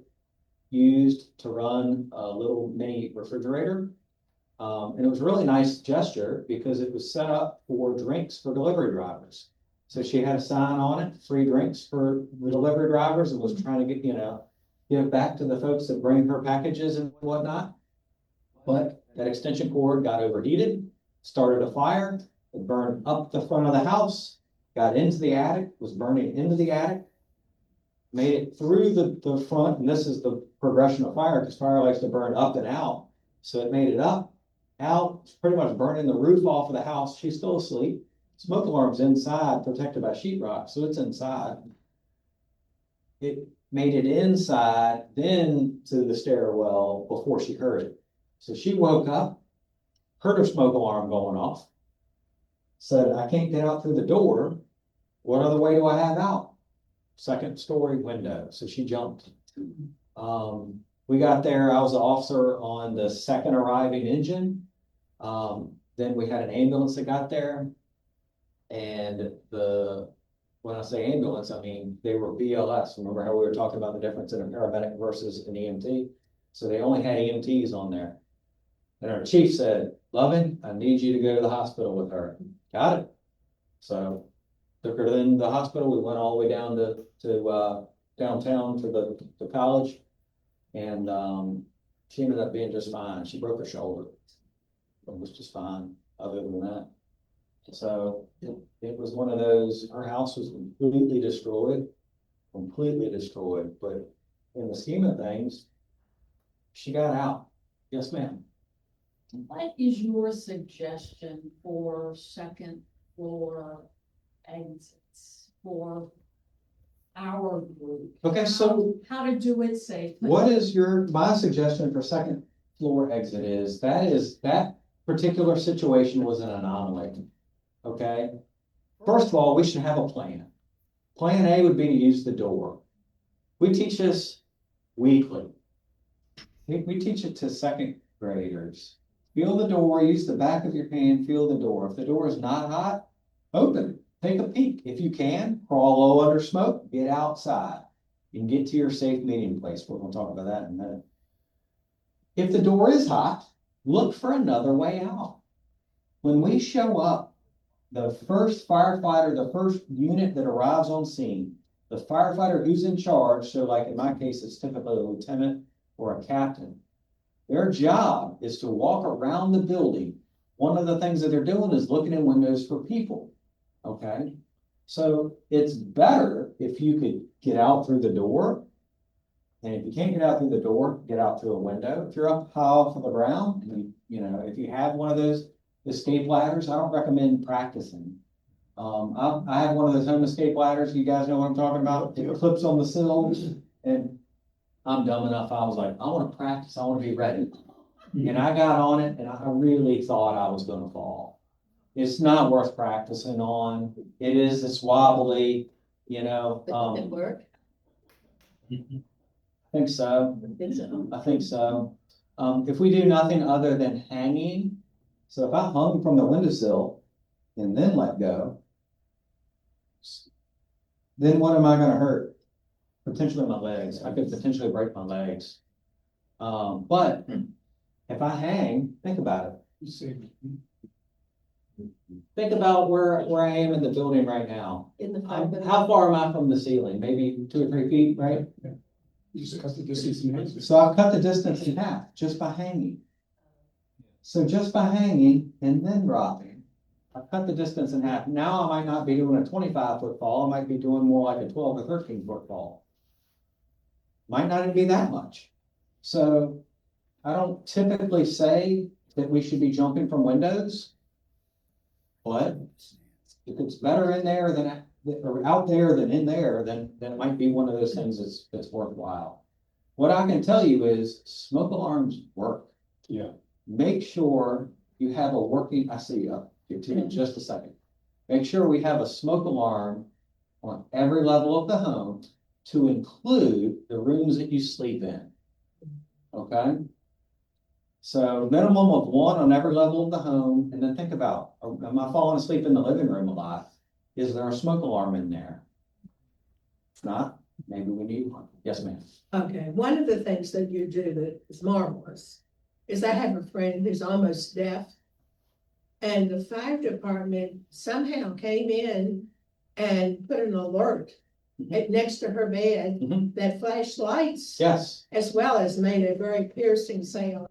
Speaker 2: used to run a little mini refrigerator. And it was a really nice gesture because it was set up for drinks for delivery drivers. So she had a sign on it, free drinks for the delivery drivers, and was trying to get, give back to the folks that bring her packages and whatnot. But that extension cord got overheated, started a fire, it burned up the front of the house, got into the attic, was burning into the attic, made it through the front, and this is the progression of fire, because fire likes to burn up and out. So it made it up, out, pretty much burning the roof off of the house. She's still asleep. Smoke alarm's inside, protected by sheetrock, so it's inside. It made it inside, then to the stairwell before she heard it. So she woke up, heard her smoke alarm going off, said, I can't get out through the door. What other way do I have out? Second story window. So she jumped. We got there. I was the officer on the second arriving engine. Then we had an ambulance that got there. And when I say ambulance, I mean, they were BLS. Remember how we were talking about the difference in a paramedic versus an EMT? So they only had EMTs on there. And our chief said, Loving, I need you to go to the hospital with her. Got it. So took her to the hospital. We went all the way down to downtown to the college. And she ended up being just fine. She broke her shoulder. It was just fine other than that. So it was one of those, her house was completely destroyed. But in the scheme of things, she got out. Yes, ma'am.
Speaker 8: What is your suggestion for second floor exits for our group?
Speaker 2: Okay, so
Speaker 8: How to do it safely?
Speaker 2: what is my suggestion for second floor exit is that particular situation was an anomaly. Okay. First of all, we should have a plan. Plan A would be to use the door. We teach this weekly. We teach it to second graders. Feel the door, use the back of your hand, feel the door. If the door is not hot, open it. Take a peek. If you can, crawl low under smoke, get outside. You can get to your safe meeting place. We're going to talk about that in a minute. If the door is hot, look for another way out. When we show up, the first firefighter, the first unit that arrives on scene, the firefighter who's in charge, so like in my case, it's typically a lieutenant or a captain, Their job is to walk around the building. One of the things that they're doing is looking in windows for people, okay? So it's better if you could get out through the door. And if you can't get out through the door, get out through a window. If you're up high off of the ground, and if you have one of those escape ladders, I don't recommend practicing. I have one of those home escape ladders. You guys know what I'm talking about? It clips on the sill, and I'm dumb enough. I was like, I want to practice. I want to be ready. And I got on it, and I really thought I was going to fall. It's not worth practicing on. It's wobbly,
Speaker 7: But did it work?
Speaker 2: I think so.
Speaker 7: I think so.
Speaker 2: I think so. If we do nothing other than hanging, so if I hung from the windowsill and then let go, then what am I gonna hurt? Potentially my legs. I could potentially break my legs. But if I hang, think about it.
Speaker 3: You say,
Speaker 2: Think about where I am in the building right now.
Speaker 7: In the fire.
Speaker 2: How far am I from the ceiling? Maybe 2 or 3 feet, right?
Speaker 3: you just cut the distance in half.
Speaker 2: So I've cut the distance in half just by hanging. So just by hanging and then dropping, I've cut the distance in half. Now I might not be doing a 25-foot fall. I might be doing more like a 12 or 13-foot fall. Might not even be that much. So I don't typically say that we should be jumping from windows. But if it's better in there than or out there than in there, then it might be one of those things that's worthwhile. What I can tell you is smoke alarms work.
Speaker 3: Yeah.
Speaker 2: Make sure you have a working, I see you up here too in just a second. Make sure we have a smoke alarm on every level of the home to include the rooms that you sleep in. Okay? So minimum of 1 on every level of the home, and then think about, am I falling asleep in the living room a lot? Is there a smoke alarm in there? If not, maybe we need one. Yes, ma'am.
Speaker 4: Okay, one of the things that you do that is marvelous is I have a friend who's almost deaf. And the fire department somehow came in and put an alert next to her bed
Speaker 2: Mhm.
Speaker 4: that flashed lights.
Speaker 2: Yes,
Speaker 4: As well as made a very piercing sound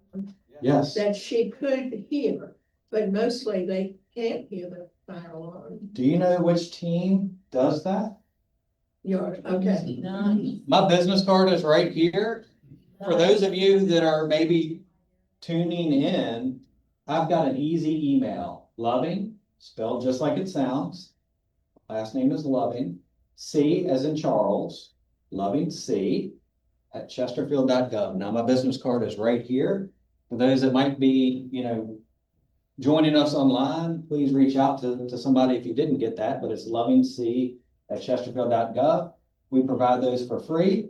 Speaker 2: yes.
Speaker 4: that she could hear, but mostly they can't hear the fire alarm.
Speaker 2: Do you know which team does that?
Speaker 4: Okay.
Speaker 8: Nice.
Speaker 2: My business card is right here. For those of you that are maybe tuning in, I've got an easy email. Loving, spelled just like it sounds. Last name is Loving. C as in Charles, Loving C at chesterfield.gov. Now my business card is right here. For those that might be, joining us online, please reach out to somebody if you didn't get that, but it's lovingc at chesterfield.gov. We provide those for free.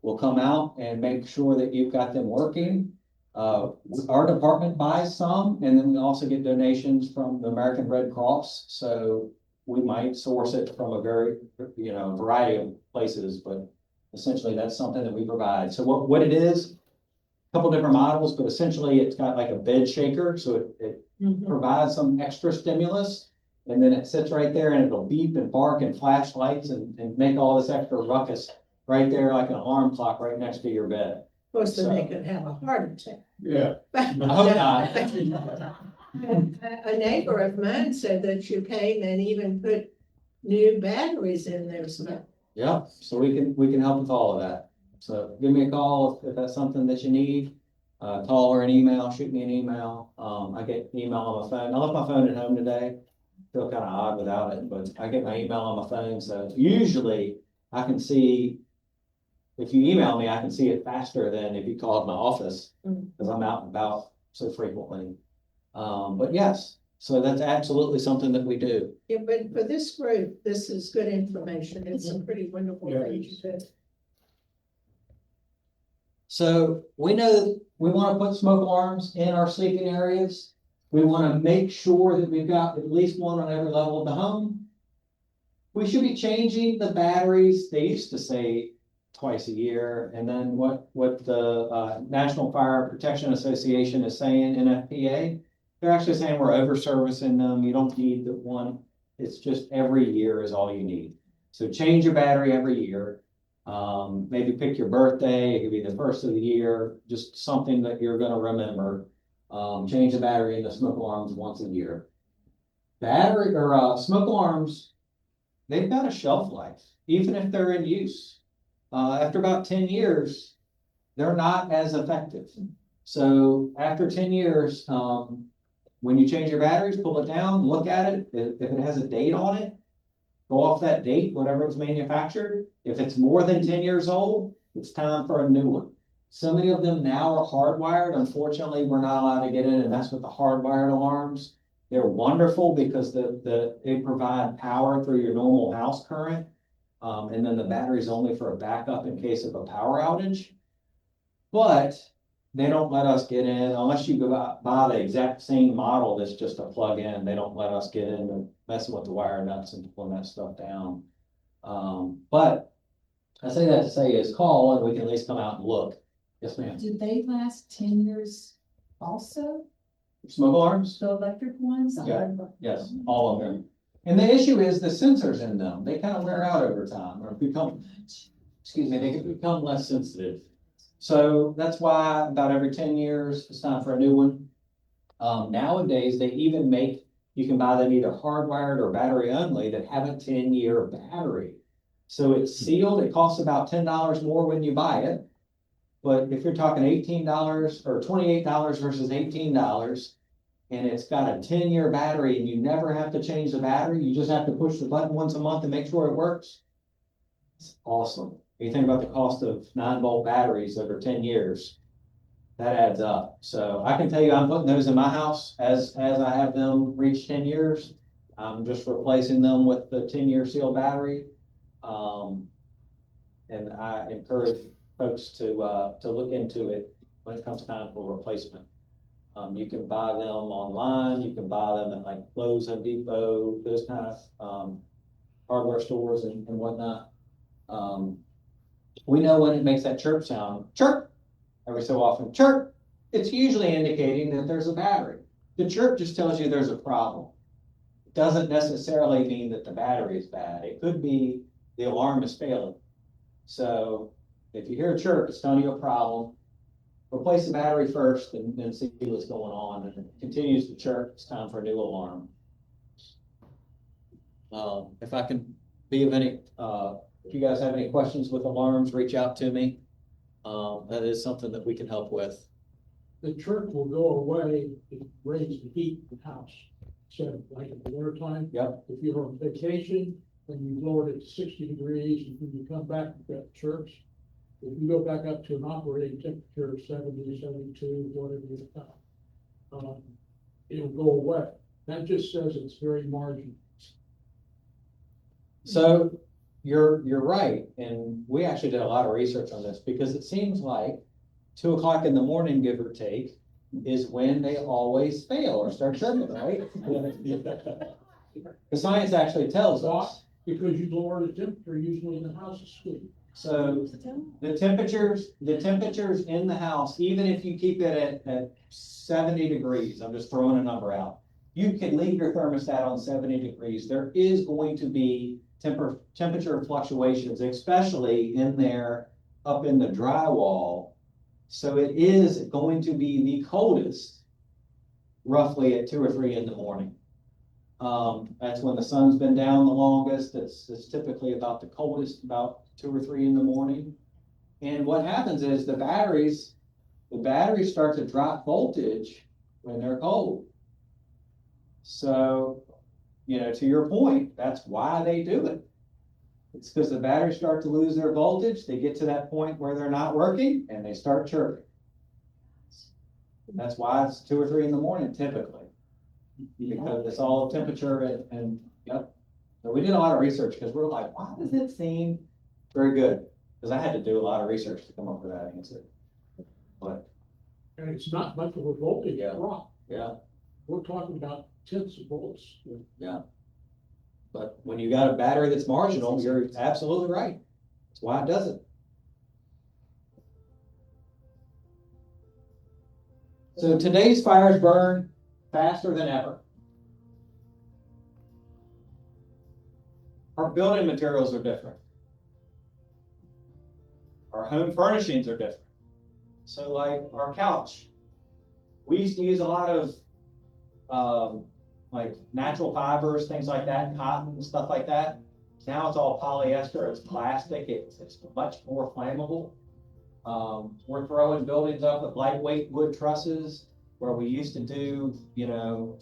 Speaker 2: We'll come out and make sure that you've got them working. Our department buys some, and then we also get donations from the American Red Cross. So we might source it from a very, variety of places, but essentially that's something that we provide. So what it is, a couple different models, but essentially it's got like a bed shaker. So it provides some extra stimulus, and then it sits right there and it'll beep and bark and flash lights and make all this extra ruckus right there, like an alarm clock right next to your bed.
Speaker 4: Of course, then they could have a heart attack.
Speaker 3: Yeah.
Speaker 2: I hope not.
Speaker 4: A neighbor of mine said that you came and even put new batteries in there, so.
Speaker 2: Yeah, so we can help with all of that. So give me a call if that's something that you need. Call or an email, shoot me an email. I get email on my phone. I left my phone at home today. Feel kind of odd without it, but I get my email on my phone. So usually I can see, if you email me, I can see it faster than if you called my office because I'm out and about so frequently. But yes, so that's absolutely something that we do.
Speaker 4: Yeah, but for this group, this is good information. It's a pretty wonderful
Speaker 3: Yeah,
Speaker 4: thing
Speaker 3: it is.
Speaker 4: to do.
Speaker 2: So we know we want to put smoke alarms in our sleeping areas. We want to make sure that we've got at least one on every level of the home. We should be changing the batteries. They used to say twice a year. And then what the National Fire Protection Association is saying, NFPA, they're actually saying we're over servicing them. You don't need the one. It's just every year is all you need. So change your battery every year. Maybe pick your birthday, it could be the first of the year, just something that you're gonna remember. Change the battery in the smoke alarms once a year. Smoke alarms, they've got a shelf life, even if they're in use. After about 10 years, they're not as effective. So after 10 years, when you change your batteries, pull it down, look at it. If it has a date on it, go off that date, whatever it was manufactured. If it's more than 10 years old, it's time for a new one. So many of them now are hardwired. Unfortunately, we're not allowed to get in and mess with the hardwired alarms. They're wonderful because they provide power through your normal house current. And then the battery's only for a backup in case of a power outage. But they don't let us get in unless you go buy the exact same model that's just a plug-in. They don't let us get in and messing with the wire nuts and pulling that stuff down. But I say that to say is call and we can at least come out and look. Yes, ma'am.
Speaker 8: Did they last 10 years also,
Speaker 2: Smoke alarms?
Speaker 8: the electric ones?
Speaker 2: Yeah. Yes, all of them. And the issue is the sensors in them. They kind of wear out over time or become, they can become less sensitive. So that's why about every 10 years, it's time for a new one. Nowadays, they even you can buy them either hardwired or battery only that have a 10-year battery. So it's sealed, it costs about $10 more when you buy it. But if you're talking $18 or $28 versus $18, and it's got a 10-year battery and you never have to change the battery, you just have to push the button once a month and make sure it works. It's awesome. You think about the cost of 9-volt batteries over 10 years, that adds up. So I can tell you, I'm putting those in my house as I have them reach 10 years. I'm just replacing them with the 10-year sealed battery. And I encourage folks to look into it when it comes time for replacement. You can buy them online. You can buy them at like Lowe's, Home Depot, those kind of hardware stores and whatnot. We know when it makes that chirp sound, chirp, every so often, chirp, it's usually indicating that there's a battery. The chirp just tells you there's a problem. It doesn't necessarily mean that the battery is bad. It could be the alarm is failing. So if you hear a chirp, it's telling you a problem. Replace the battery first and then see what's going on. And if it continues to chirp, it's time for a new alarm. If I can be of any, if you guys have any questions with alarms, reach out to me. That is something that we can help with.
Speaker 6: The chirp will go away if you raise the heat in the house. So like in the winter time.
Speaker 2: Yep.
Speaker 6: If you're on vacation and you lowered it to 60 degrees and when you come back, you've got chirps. If you go back up to an operating temperature of 70, 72, whatever you got, it'll go away. That just says it's very marginal.
Speaker 2: So you're right. And we actually did a lot of research on this because it seems like 2 o'clock in the morning, give or take, is when they always fail or start chirping, right? The science actually tells us.
Speaker 6: Because you lower the temperature usually in the house is sweet.
Speaker 2: So the temperatures in the house, even if you keep it at 70 degrees, I'm just throwing a number out. You can leave your thermostat on 70 degrees. There is going to be temperature fluctuations, especially in there up in the drywall. So it is going to be the coldest roughly at 2 or 3 in the morning. That's when the sun's been down the longest. It's typically about the coldest, about 2 or 3 in the morning. And what happens is the batteries start to drop voltage when they're cold. So, to your point, that's why they do it. It's because the batteries start to lose their voltage. They get to that point where they're not working and they start chirping. That's why it's 2 or 3 in the morning typically. Because it's all temperature and yep. So we did a lot of research because we're like, why does it seem very good? Because I had to do a lot of research to come up with that answer. But
Speaker 6: And it's not much of a voltage drop.
Speaker 2: yeah.
Speaker 6: We're talking about tenths of volts.
Speaker 2: Yeah. But when you got a battery that's marginal, you're absolutely right. That's why it does it. So today's fires burn faster than ever. Our building materials are different. Our home furnishings are different. So like our couch, we used to use a lot of like natural fibers, things like that, cotton, stuff like that. Now it's all polyester, it's plastic, it's much more flammable. We're throwing buildings up with lightweight wood trusses where we used to do, you know,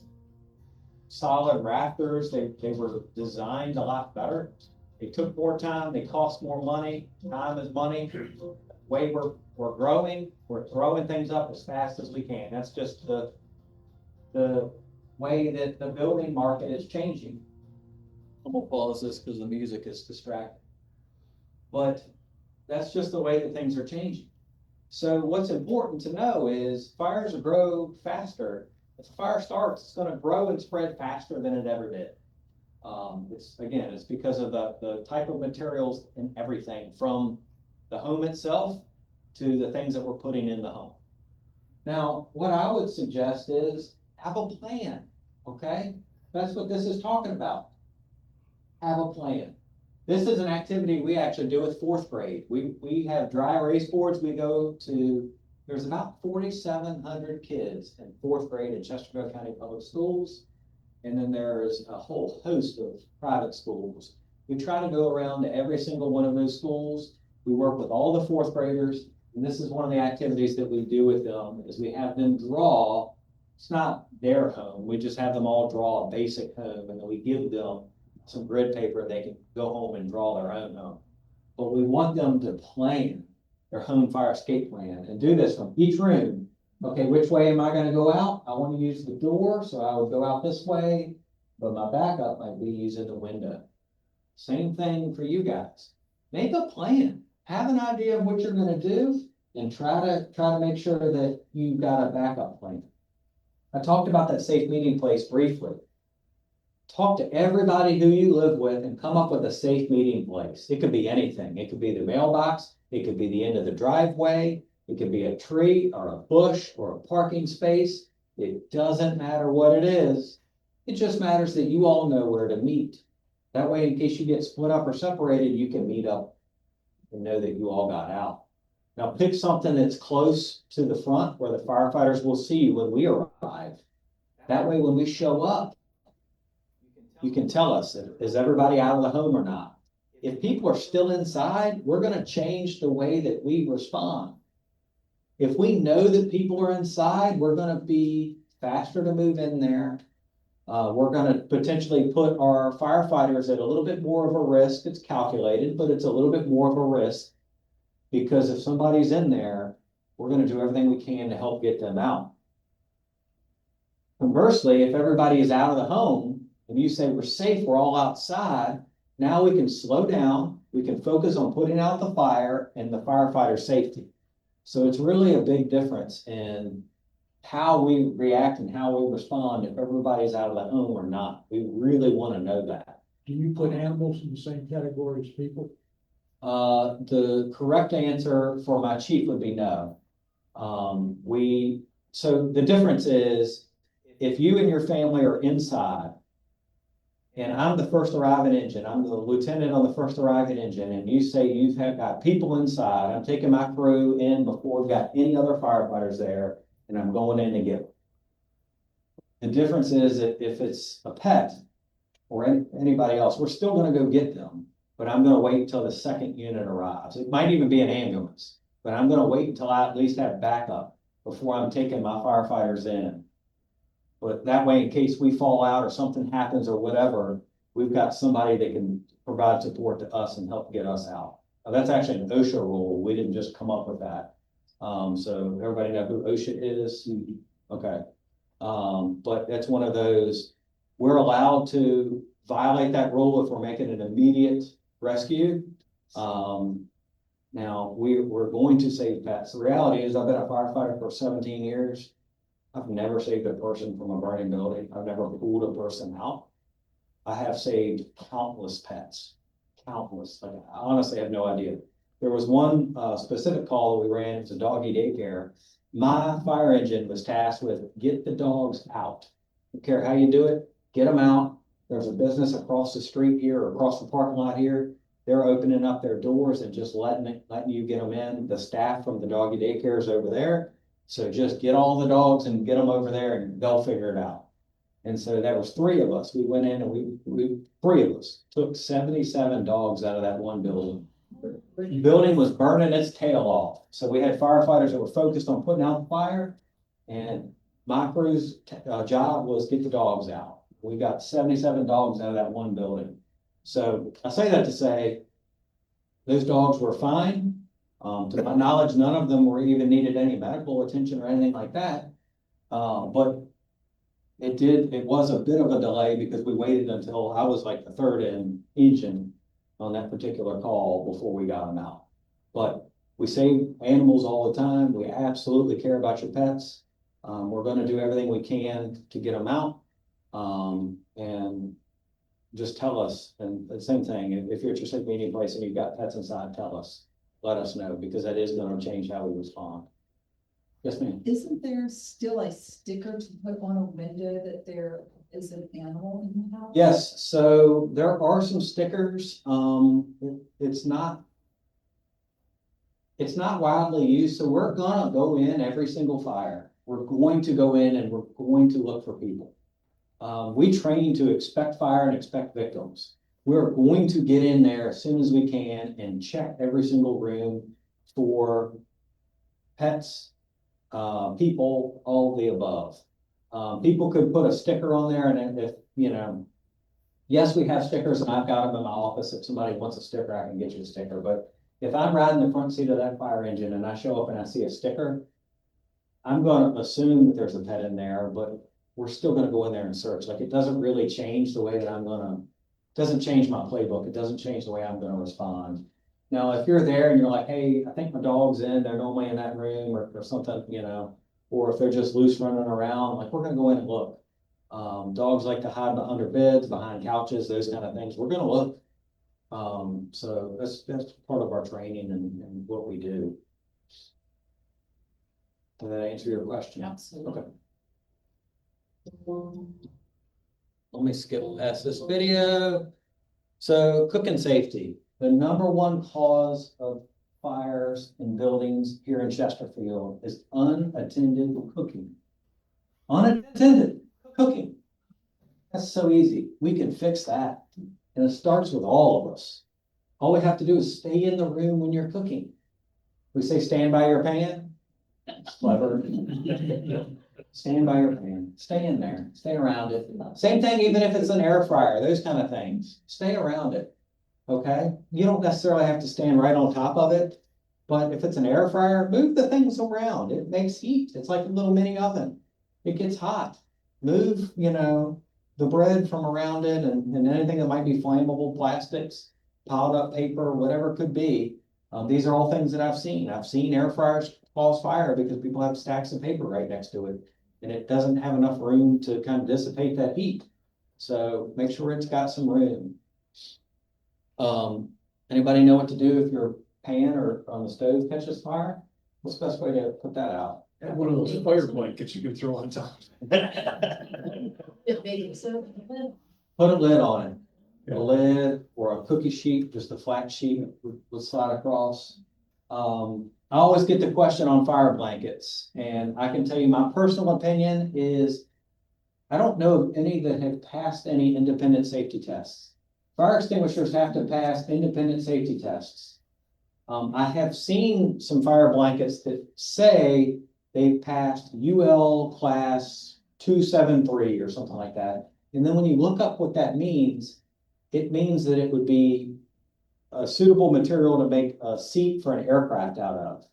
Speaker 2: solid rafters. They were designed a lot better. They took more time, they cost more money. Time is money. Way we're growing, we're throwing things up as fast as we can. That's just the way that the building market is changing. I'm gonna pause this because the music is distracting. But that's just the way that things are changing. So what's important to know is fires grow faster. If a fire starts, it's going to grow and spread faster than it ever did. It's because of the type of materials and everything from the home itself to the things that we're putting in the home. Now, what I would suggest is have a plan, okay? That's what this is talking about. Have a plan. This is an activity we actually do with fourth grade. We have dry erase boards. We go to, there's about 4,700 kids in fourth grade in Chesterfield County Public Schools. And then there's a whole host of private schools. We try to go around to every single one of those schools. We work with all the fourth graders. And this is one of the activities that we do with them is we have them draw. It's not their home. We just have them all draw a basic home and then we give them some grid paper, they can go home and draw their own home. But we want them to plan their home fire escape plan and do this from each room. Okay, which way am I going to go out? I want to use the door, so I would go out this way, but my backup might be using the window. Same thing for you guys. Make a plan. Have an idea of what you're going to do and try to make sure that you've got a backup plan. I talked about that safe meeting place briefly. Talk to everybody who you live with and come up with a safe meeting place. It could be anything. It could be the mailbox. It could be the end of the driveway. It could be a tree or a bush or a parking space. It doesn't matter what it is. It just matters that you all know where to meet. That way, in case you get split up or separated, you can meet up and know that you all got out. Now pick something that's close to the front where the firefighters will see you when we arrive. That way, when we show up, you can tell us, is everybody out of the home or not? If people are still inside, we're going to change the way that we respond. If we know that people are inside, we're going to be faster to move in there. We're going to potentially put our firefighters at a little bit more of a risk. It's calculated, but it's a little bit more of a risk because if somebody's in there, we're going to do everything we can to help get them out. Conversely, if everybody is out of the home, and you say we're safe, we're all outside, now we can slow down, we can focus on putting out the fire and the firefighter safety. So it's really a big difference in how we react and how we respond if everybody's out of the home or not. We really want to know that.
Speaker 6: Do you put animals in the same category as people?
Speaker 2: The correct answer for my chief would be no. So the difference is if you and your family are inside, and I'm the first arriving engine, I'm the lieutenant on the first arriving engine, and you say you've got people inside, I'm taking my crew in before we've got any other firefighters there, and I'm going in to get them. The difference is that if it's a pet or anybody else, we're still going to go get them, but I'm going to wait until the second unit arrives. It might even be an ambulance, but I'm going to wait until I at least have backup before I'm taking my firefighters in. But that way, in case we fall out or something happens or whatever, we've got somebody that can provide support to us and help get us out. Now, that's actually an OSHA rule. We didn't just come up with that. So everybody know who OSHA is? Okay. But that's one of those, we're allowed to violate that rule if we're making an immediate rescue. Now, we're going to save pets. The reality is I've been a firefighter for 17 years. I've never saved a person from a burning building. I've never pulled a person out. I have saved countless pets, countless. Like, I honestly have no idea. There was one specific call that we ran. It was a doggy daycare. My fire engine was tasked with get the dogs out. Don't care how you do it, get them out. There's a business across the street here or across the parking lot here. they're opening up their doors and just letting you get them in. The staff from the doggy daycare is over there. So just get all the dogs and get them over there and they'll figure it out. And so there was 3 of us. We went in and we 3 of us took 77 dogs out of that one building. The building was burning its tail off. So we had firefighters that were focused on putting out the fire, and my crew's job was get the dogs out. We got 77 dogs out of that one building. So I say that to say those dogs were fine. To my knowledge, none of them were even needed any medical attention or anything like that. But it was a bit of a delay because we waited until I was like the 3rd engine on that particular call before we got them out. But we save animals all the time. We absolutely care about your pets. We're going to do everything we can to get them out. And just tell us. And the same thing, if you're at your sick meeting place and you've got pets inside, tell us. Let us know, because that is going to change how we respond. Yes, ma'am.
Speaker 8: Isn't there still a sticker to put on a window that there is an animal in the house?
Speaker 2: Yes, so there are some stickers. It's not widely used, so we're gonna go in every single fire. We're going to go in and we're going to look for people. We train to expect fire and expect victims. We're going to get in there as soon as we can and check every single room for pets, people, all of the above. People could put a sticker on there, and if, yes, we have stickers and I've got them in my office. If somebody wants a sticker, I can get you a sticker. But if I'm riding the front seat of that fire engine and I show up and I see a sticker, I'm going to assume that there's a pet in there, but we're still going to go in there and search. Like, it doesn't really change the way that doesn't change my playbook. It doesn't change the way I'm going to respond. Now, if you're there and you're like, hey, I think my dog's in, they're normally in that room or something, or if they're just loose running around, like, we're going to go in and look. Dogs like to hide under beds, behind couches, those kind of things. We're going to look. So that's part of our training and what we do. Did that answer your question?
Speaker 8: Absolutely.
Speaker 2: Okay. Let me skip past this video. So, cooking safety. The #1 cause of fires in buildings here in Chesterfield is unattended cooking. Unattended cooking. That's so easy. We can fix that. And it starts with all of us. All we have to do is stay in the room when you're cooking. We say, stand by your pan. Clever. Stand by your pan. Stay in there. Stay around it. Same thing, even if it's an air fryer, those kind of things. Stay around it. Okay? You don't necessarily have to stand right on top of it. But if it's an air fryer, move the things around. It makes heat. It's like a little mini oven. It gets hot. Move, the bread from around it and anything that might be flammable, plastics, piled up paper, whatever it could be. These are all things that I've seen. I've seen air fryers cause fire because people have stacks of paper right next to it, and it doesn't have enough room to kind of dissipate that heat. So make sure it's got some room. Anybody know what to do if your pan or on the stove catches fire? What's the best way to put that out?
Speaker 3: And one of those fire blankets you can throw on top.
Speaker 2: Put a lid on it. A lid or a cookie sheet, just a flat sheet would slide across. I always get the question on fire blankets, and I can tell you my personal opinion is I don't know of any that have passed any independent safety tests. Fire extinguishers have to pass independent safety tests. I have seen some fire blankets that say they've passed UL class 273 or something like that. And then when you look up what that means, it means that it would be a suitable material to make a seat for an aircraft out of.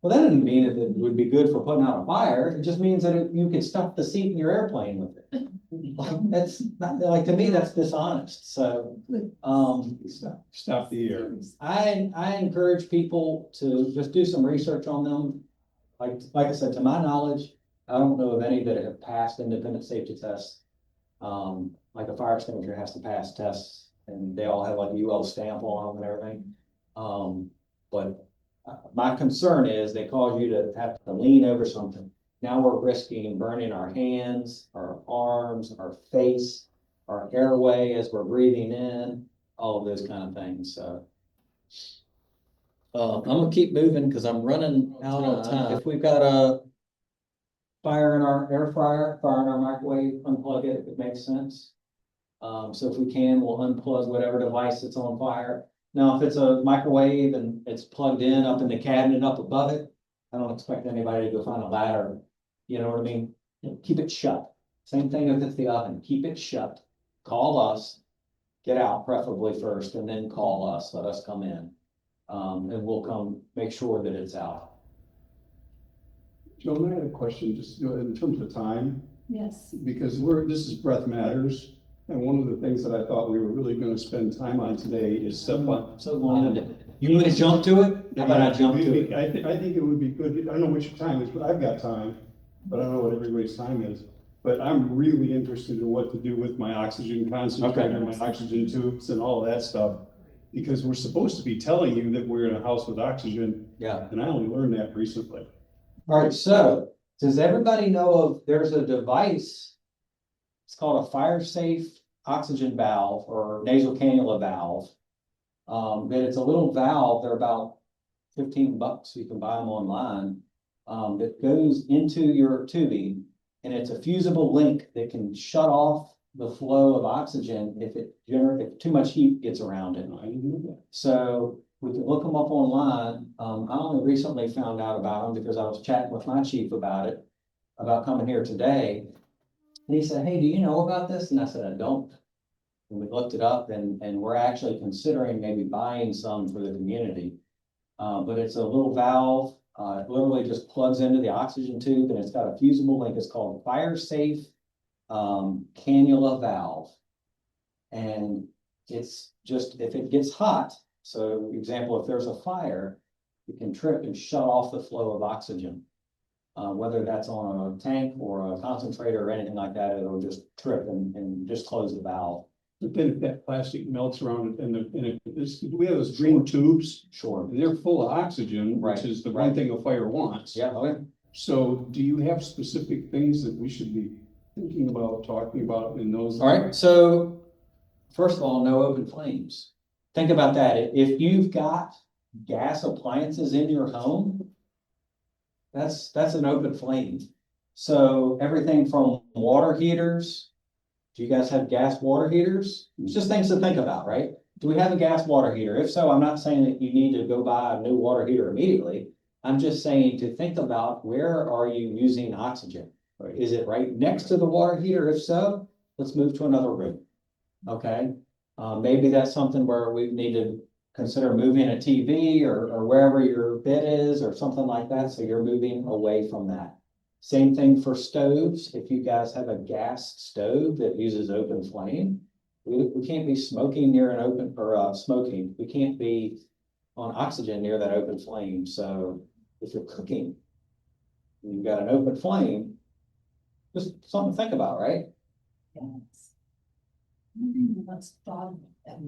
Speaker 2: Well, that doesn't mean that it would be good for putting out a fire. It just means that you could stuff the seat in your airplane with it. That's not, like, to me, that's dishonest. So,
Speaker 3: Stop the air.
Speaker 2: I encourage people to just do some research on them. Like I said, to my knowledge, I don't know of any that have passed independent safety tests. Like a fire extinguisher has to pass tests, and they all have like a UL stamp on them and everything. But my concern is they cause you to have to lean over something. Now we're risking burning our hands, our arms, our face, our airway as we're breathing in.
Speaker 9: all of those kind of things, so. I'm gonna keep moving because I'm running out of time. If we've got a fire in our air fryer, fire in our microwave, unplug it if it makes sense. So if we can, we'll unplug whatever device that's on fire. Now, if it's a microwave and it's plugged in up in the cabinet up above it, I don't expect anybody to go find a ladder. You know what I mean? Keep it shut. Same thing if it's the oven, keep it shut. Call us, get out preferably first, and then call us, let us come in. And we'll come make sure that it's out.
Speaker 3: Joan, I had a question, just in terms of time,
Speaker 1: Yes.
Speaker 3: because this is Breath Matters. And one of the things that I thought we were really gonna spend time on today is step one.
Speaker 9: So you want to jump to it? How about I jump to it?
Speaker 3: I think it would be good, I don't know what your time is, but I've got time, but I don't know what everybody's time is. But I'm really interested in what to do with my oxygen concentrator, my oxygen tubes and all of that stuff. Because we're supposed to be telling you that we're in a house with oxygen,
Speaker 9: Yeah.
Speaker 3: and I only learned that recently.
Speaker 9: All right, so does everybody know there's a device? It's called a fire safe oxygen valve or nasal cannula valve. But it's a little valve, they're about $15, you can buy them online. That goes into your tubing, and it's a fusible link that can shut off the flow of oxygen if too much heat gets around it.
Speaker 3: I didn't know that.
Speaker 9: So we can look them up online. I only recently found out about them because I was chatting with my chief about it, about coming here today. And he said, hey, do you know about this? And I said, I don't. And we looked it up and we're actually considering maybe buying some for the community. But it's a little valve, it literally just plugs into the oxygen tube and it's got a fusible link. It's called fire safe cannula valve. And it's just, if it gets hot, so example, if there's a fire, it can trip and shut off the flow of oxygen. Whether that's on a tank or a concentrator or anything like that, it'll just trip and just close the valve.
Speaker 3: But then if that plastic melts around it we have those green tubes,
Speaker 9: Sure.
Speaker 3: and they're full of oxygen,
Speaker 9: Right,
Speaker 3: which is the
Speaker 9: right.
Speaker 3: one thing a fire wants.
Speaker 9: Yeah, okay.
Speaker 3: So do you have specific things that we should be thinking about, talking about in those?
Speaker 9: All right, so first of all, no open flames. Think about that. If you've got gas appliances in your home, that's an open flame. So everything from water heaters, do you guys have gas water heaters? It's just things to think about, right? Do we have a gas water heater? If so, I'm not saying that you need to go buy a new water heater immediately. I'm just saying to think about where are you using oxygen? Is it right next to the water heater? If so, let's move to another room. Okay, maybe that's something where we need to consider moving a TV or wherever your bed is or something like that. So you're moving away from that. Same thing for stoves. If you guys have a gas stove that uses open flame, we can't be smoking near an open or smoking. We can't be on oxygen near that open flame. So if you're cooking, and you've got an open flame, just something to think about, right?
Speaker 8: Yes. Nobody once thought of that.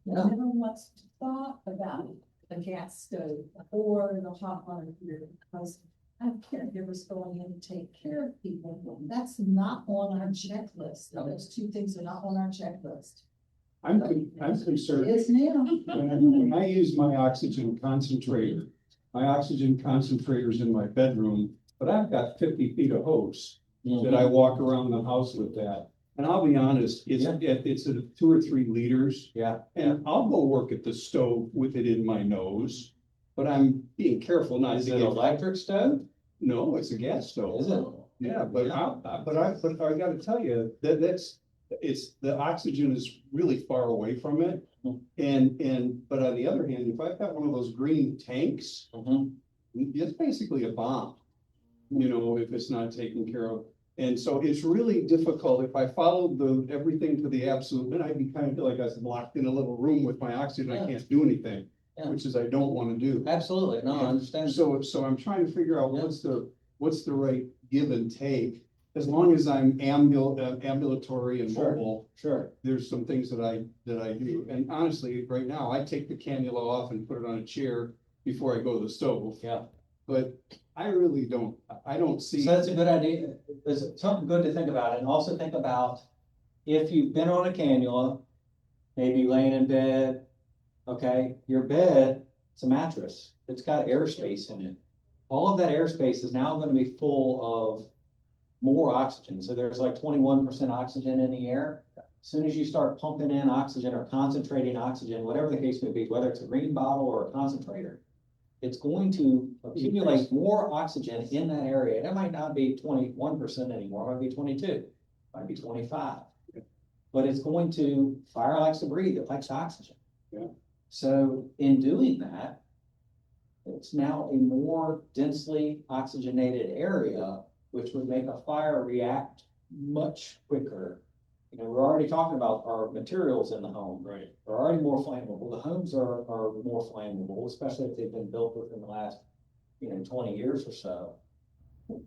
Speaker 9: Yeah.
Speaker 8: Never once thought about a gas stove or the hot water heater because I have caregivers going in to take care of people. That's not on our checklist. Those two things are not on our checklist.
Speaker 3: I'm concerned.
Speaker 8: Yes, now.
Speaker 3: When I use my oxygen concentrator's in my bedroom, but I've got 50 feet of hose that I walk around the house with that. And I'll be honest, it's a 2 or 3 liters.
Speaker 9: Yeah.
Speaker 3: And I'll go work at the stove with it in my nose, but I'm being careful not
Speaker 9: Is
Speaker 3: to
Speaker 9: it
Speaker 3: get.
Speaker 9: an electric stove?
Speaker 3: No, it's a gas stove.
Speaker 9: Is it?
Speaker 3: Yeah, but I gotta tell you, the oxygen is really far away from it. But on the other hand, if I've got one of those green tanks, it's basically a bomb. You know, if it's not taken care of. And so it's really difficult if I followed everything to the absolute, then I'd be kind of like I was locked in a little room with my oxygen, I can't do anything, which is I don't wanna do.
Speaker 9: Absolutely, no, I understand.
Speaker 3: So I'm trying to figure out what's the right give and take, as long as I'm ambulatory and
Speaker 9: Sure.
Speaker 3: mobile.
Speaker 9: Sure.
Speaker 3: There's some things that I do, and honestly, right now, I take the cannula off and put it on a chair before I go to the stove.
Speaker 9: Yeah.
Speaker 3: But I really don't, I don't see.
Speaker 9: So that's a good idea. There's something good to think about, and also think about if you've been on a cannula maybe laying in bed. Okay, your bed, it's a mattress, it's got airspace in it. All of that airspace is now gonna be full of more oxygen, so there's like 21% oxygen in the air. As soon as you start pumping in oxygen or concentrating oxygen, whatever the case may be, whether it's a green bottle or a concentrator, it's going to accumulate more oxygen in that area. That might not be 21% anymore, it might be 22, it might be 25. But it's going to, fire likes to breathe, it likes oxygen.
Speaker 3: Yeah.
Speaker 9: So in doing that, it's now a more densely oxygenated area, which would make a fire react much quicker. You know, we're already talking about our materials in the home.
Speaker 3: Right.
Speaker 9: They're already more flammable. The homes are more flammable, especially if they've been built within the last, 20 years or so.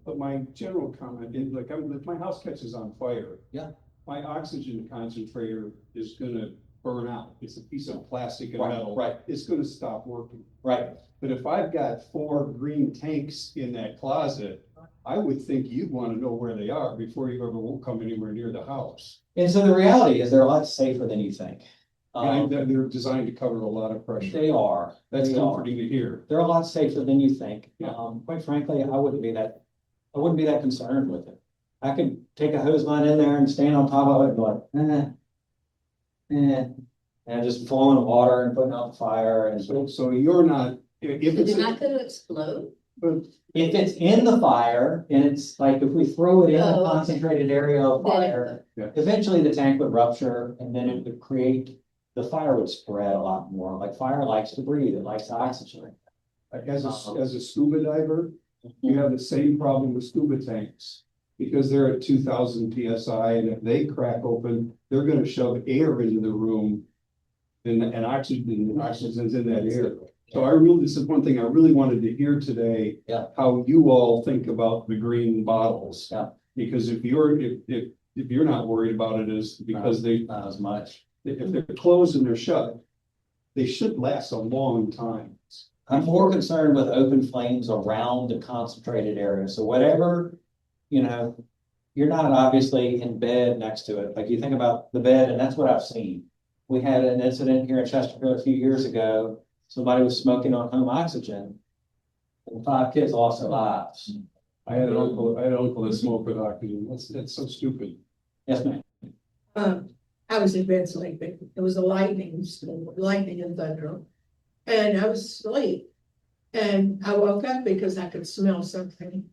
Speaker 3: But my general comment is, like, if my house catches on fire.
Speaker 9: Yeah.
Speaker 3: My oxygen concentrator is gonna burn out. It's a piece of plastic and
Speaker 9: Right,
Speaker 3: metal.
Speaker 9: right.
Speaker 3: It's gonna stop working.
Speaker 9: Right.
Speaker 3: But if I've got 4 green tanks in that closet, I would think you'd wanna know where they are before you ever will come anywhere near the house.
Speaker 9: And so the reality is they're a lot safer than you think.
Speaker 3: And they're designed to cover a lot of pressure.
Speaker 9: They are.
Speaker 3: That's
Speaker 9: They are.
Speaker 3: comforting to hear.
Speaker 9: They're a lot safer than you think.
Speaker 3: Yeah.
Speaker 9: Quite frankly, I wouldn't be that concerned with it. I could take a hose line in there and stand on top of it and go like, and just flowing water and putting out the fire. And
Speaker 3: So you're not, if
Speaker 5: Is
Speaker 3: it's,
Speaker 5: it not gonna explode?
Speaker 3: but
Speaker 9: if it's in the fire and it's like, if we throw it in a
Speaker 5: Oh, okay.
Speaker 9: concentrated area of
Speaker 5: Then it
Speaker 9: fire,
Speaker 3: would.
Speaker 9: eventually the tank would rupture and then it would create, the fire would spread a lot more. Like fire likes to breathe, it likes oxygen.
Speaker 3: as a scuba diver, you have the same problem with scuba tanks. Because they're at 2,000 PSI, and if they crack open, they're gonna shove air into the room. And oxygen's in that air. So this is one thing I really wanted to hear today.
Speaker 9: Yeah.
Speaker 3: How you all think about the green bottles.
Speaker 9: Yeah.
Speaker 3: Because if you're not worried about it, is because
Speaker 9: Not as much.
Speaker 3: if they're closed and they're shut, they should last a long time.
Speaker 9: I'm more concerned with open flames around the concentrated area. So whatever, you're not obviously in bed next to it. Like you think about the bed, and that's what I've seen. We had an incident here in Chesterfield a few years ago. Somebody was smoking on home oxygen. And 5 kids lost their lives.
Speaker 3: I had an uncle that smoked with oxygen. That's so stupid.
Speaker 9: Yes, ma'am.
Speaker 4: I was in bed sleeping. It was a lightning and thunder. And I was asleep. And I woke up because I could smell something.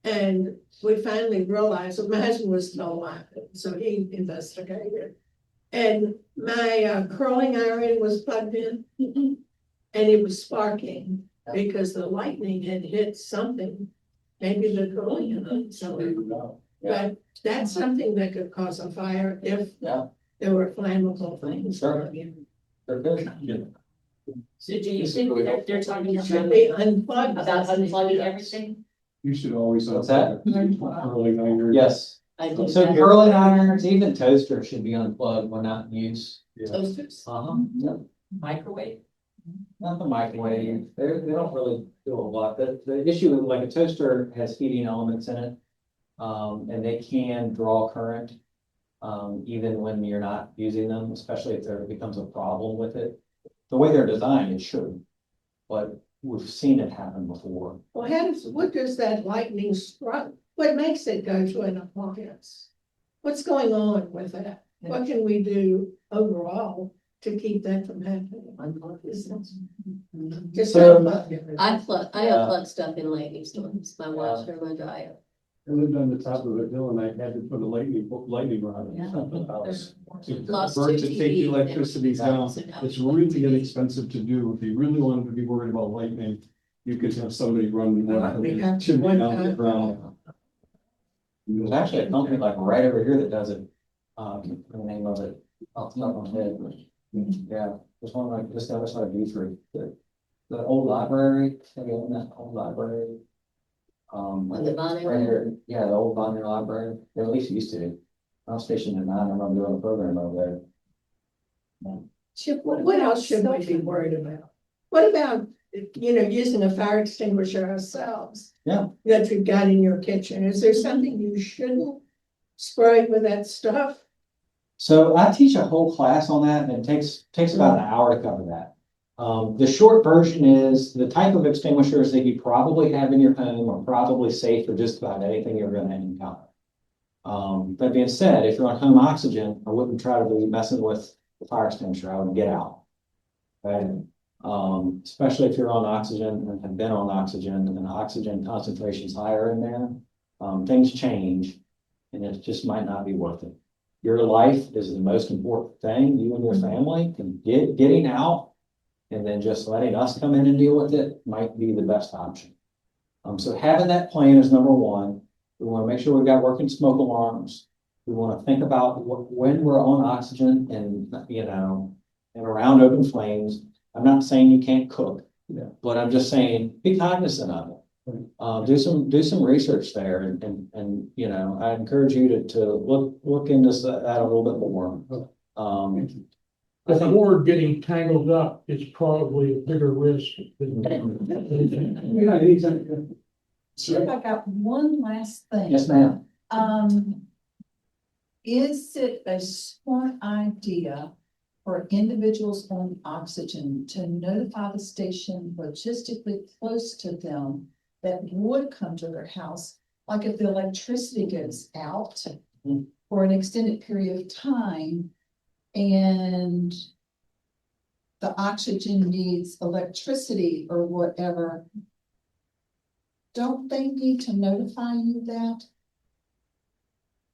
Speaker 4: And we finally realized that my husband was still alive, so he investigated. And my curling iron was plugged in, and it was sparking because the lightning had hit something, maybe the curling iron. So, but that's something that could cause a fire if
Speaker 9: Yeah.
Speaker 4: there were flammable things.
Speaker 9: Sure. They're good.
Speaker 5: So do you think they're talking
Speaker 4: Should
Speaker 5: about
Speaker 4: be unplugged.
Speaker 5: unplugging everything?
Speaker 3: You should always.
Speaker 9: What's that?
Speaker 3: Curling iron.
Speaker 9: Yes.
Speaker 5: I do
Speaker 9: So
Speaker 5: that.
Speaker 9: curling irons, even toasters should be unplugged when not in use.
Speaker 5: Toasters,
Speaker 9: Yeah.
Speaker 5: microwave?
Speaker 9: Not the microwave, they don't really do a lot. The issue with like a toaster has heating elements in it. And they can draw current, even when you're not using them, especially if there becomes a problem with it. The way they're designed, it shouldn't, but we've seen it happen before.
Speaker 4: Well, what does that lightning strike, what makes it go to an appliance? What's going on with that? What can we do overall to keep that from happening? Just
Speaker 9: So-
Speaker 4: unplug it.
Speaker 5: I
Speaker 9: Yeah.
Speaker 5: unplug stuff in lightning storms, my washer, my dryer.
Speaker 3: I lived on the top of a hill and I had to put a lightning rod in
Speaker 5: Yeah.
Speaker 3: the house. To
Speaker 5: Lost
Speaker 3: burn,
Speaker 5: two
Speaker 3: to take the
Speaker 5: TVs.
Speaker 3: electricity down.
Speaker 5: So now
Speaker 3: It's
Speaker 5: we
Speaker 3: really
Speaker 5: TV.
Speaker 3: inexpensive to do. If you really wanted to be worried about lightning, you could have somebody run one
Speaker 4: We have
Speaker 3: chimney
Speaker 4: one
Speaker 3: down the
Speaker 4: time.
Speaker 3: ground.
Speaker 9: There's actually a company like right over here that does it, the name of it, off the top of my head. Yeah, there's one like just the other side of B3, the old library, maybe in that old library.
Speaker 5: On the Bonnet
Speaker 9: Right
Speaker 5: Road?
Speaker 9: here, yeah, the old Bonner Library, they at least used to. I was stationed in 9, I remember doing a program over there.
Speaker 4: Chip, what else should we be worried about? What about, using a fire extinguisher ourselves?
Speaker 9: Yeah.
Speaker 4: That you've got in your kitchen, is there something you shouldn't spray with that stuff?
Speaker 9: So I teach a whole class on that, and it takes about an hour to cover that. The short version is the type of extinguishers that you probably have in your home are probably safe for just about anything you're gonna encounter. That being said, if you're on home oxygen, I wouldn't try to be messing with the fire extinguisher. I would get out. Okay? Especially if you're on oxygen and have been on oxygen and the oxygen concentration is higher in there, things change and it just might not be worth it. Your life is the most important thing, you and your family, and getting out and then just letting us come in and deal with it might be the best option. So having that plan is number one. We want to make sure we've got working smoke alarms. We want to think about when we're on oxygen and, and around open flames. I'm not saying you can't cook, but I'm just saying be cognizant of it. Do some research there, and I encourage you to look into that a little bit more.
Speaker 6: The cord getting tangled up is probably a bigger risk than.
Speaker 3: Yeah, exactly.
Speaker 8: Chip, I got one last thing.
Speaker 9: Yes, ma'am.
Speaker 8: Is it a smart idea for individuals on oxygen to notify the station logistically close to them that would come to their house? Like if the electricity goes out for an extended period of time and the oxygen needs electricity or whatever, don't they need to notify you that?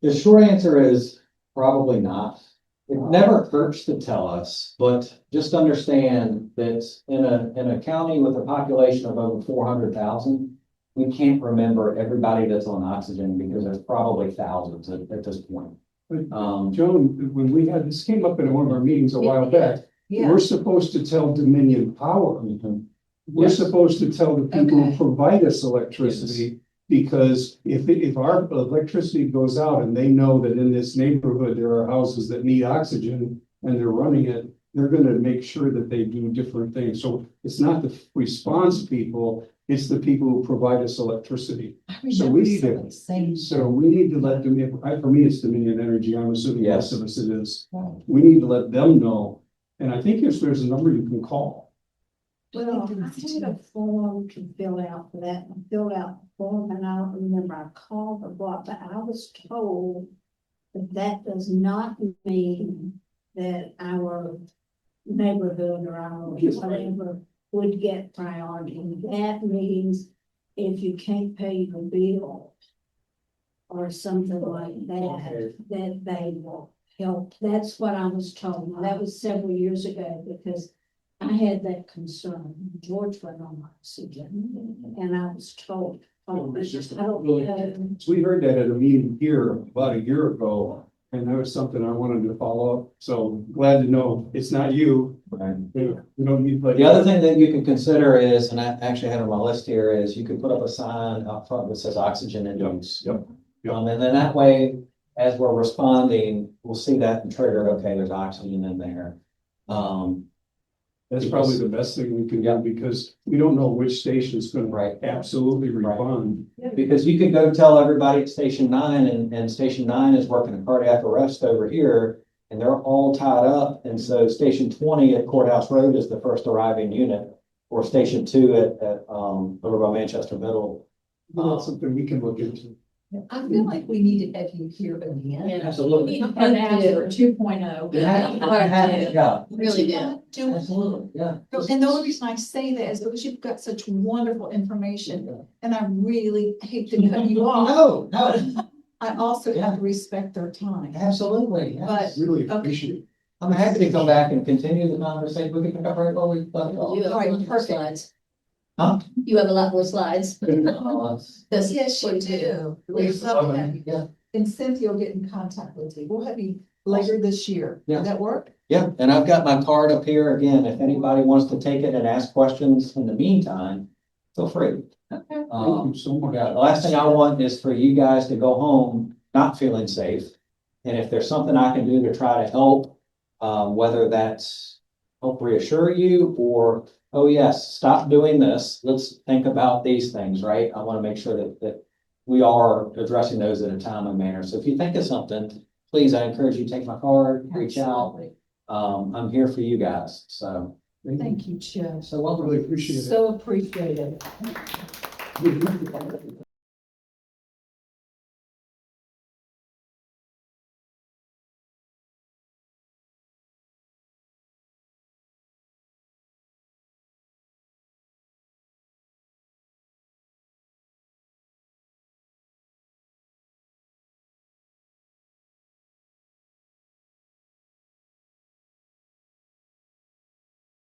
Speaker 9: The short answer is probably not. It never hurts to tell us, but just understand that in a county with a population of over 400,000, we can't remember everybody that's on oxygen because there's probably thousands at this point.
Speaker 3: Joan, when this came up in one of our meetings a while back, we're supposed to tell Dominion Power. We're supposed to tell the people who provide us electricity, because if our electricity goes out and they know that in this neighborhood, there are houses that need oxygen and they're running it, they're gonna make sure that they do different things. So it's not the response people, it's the people who provide us electricity. So we need to let them, for me, it's Dominion Energy. I'm assuming most of us it is. We need to let them know. And I think there's a number you can call.
Speaker 4: Well, I had a form to fill out for that, I filled out the form, and I don't remember I called or what, but I was told that that does not mean that our neighborhood or our whatever would get priority. That means if you can't pay your bill or something like that, that they will help. That's what I was told. Now, that was several years ago, because I had that concern. George went on oxygen, and I was told, I don't know.
Speaker 3: So we heard that at a meeting here about a year ago, and that was something I wanted to follow up. So glad to know it's not you.
Speaker 9: Right.
Speaker 3: We don't need.
Speaker 9: The other thing that you can consider is, and I actually had on my list here, is you could put up a sign out front that says oxygen in use.
Speaker 3: Yep.
Speaker 9: And then that way, as we're responding, we'll see that and trigger, okay, there's oxygen in there.
Speaker 3: That's probably the best thing we can do, because we don't know which station is going to absolutely respond.
Speaker 9: Because you could go tell everybody at Station 9, and Station 9 is working a cardiac arrest over here, and they're all tied up. And so Station 20 at Courthouse Road is the first arriving unit, or Station 2 at over by Manchester Middle.
Speaker 3: That's something we can look into.
Speaker 8: I feel like we need to have you here again.
Speaker 5: Yeah,
Speaker 9: Absolutely.
Speaker 8: And for 2.0.
Speaker 9: Yeah,
Speaker 7: Really do.
Speaker 9: absolutely, yeah.
Speaker 8: And the only reason I say that is because you've got such wonderful information, and I really hate to cut you off.
Speaker 9: No,
Speaker 8: I also have to respect their time.
Speaker 9: absolutely. Yes.
Speaker 3: Really appreciate it.
Speaker 9: I'm happy to come back and continue the conversation. We can pick up right where we left off.
Speaker 7: You have a
Speaker 8: Right,
Speaker 7: lot more
Speaker 8: perfect.
Speaker 7: slides.
Speaker 9: Huh?
Speaker 7: You have a lot more slides. This-
Speaker 8: Yes, you do.
Speaker 9: Please.
Speaker 8: We'd love to have you.
Speaker 9: Yeah.
Speaker 8: And Cynthia will get in contact with you. We'll have you later this year.
Speaker 9: Yeah.
Speaker 8: Does that work?
Speaker 9: Yeah, and I've got my card up here again. If anybody wants to take it and ask questions in the meantime, feel free.
Speaker 8: Okay.
Speaker 3: Thank you so much.
Speaker 9: Yeah, the last thing I want is for you guys to go home not feeling safe. And if there's something I can do to try to help, whether that's help reassure you or, oh yes, stop doing this. Let's think about these things, right? I want to make sure that we are addressing those in a timely manner. So if you think of something, please, I encourage you, take my card, reach out.
Speaker 8: Absolutely.
Speaker 9: I'm here for you guys, so.
Speaker 8: Thank you, Chip.
Speaker 6: So I really appreciate it.
Speaker 8: So appreciated.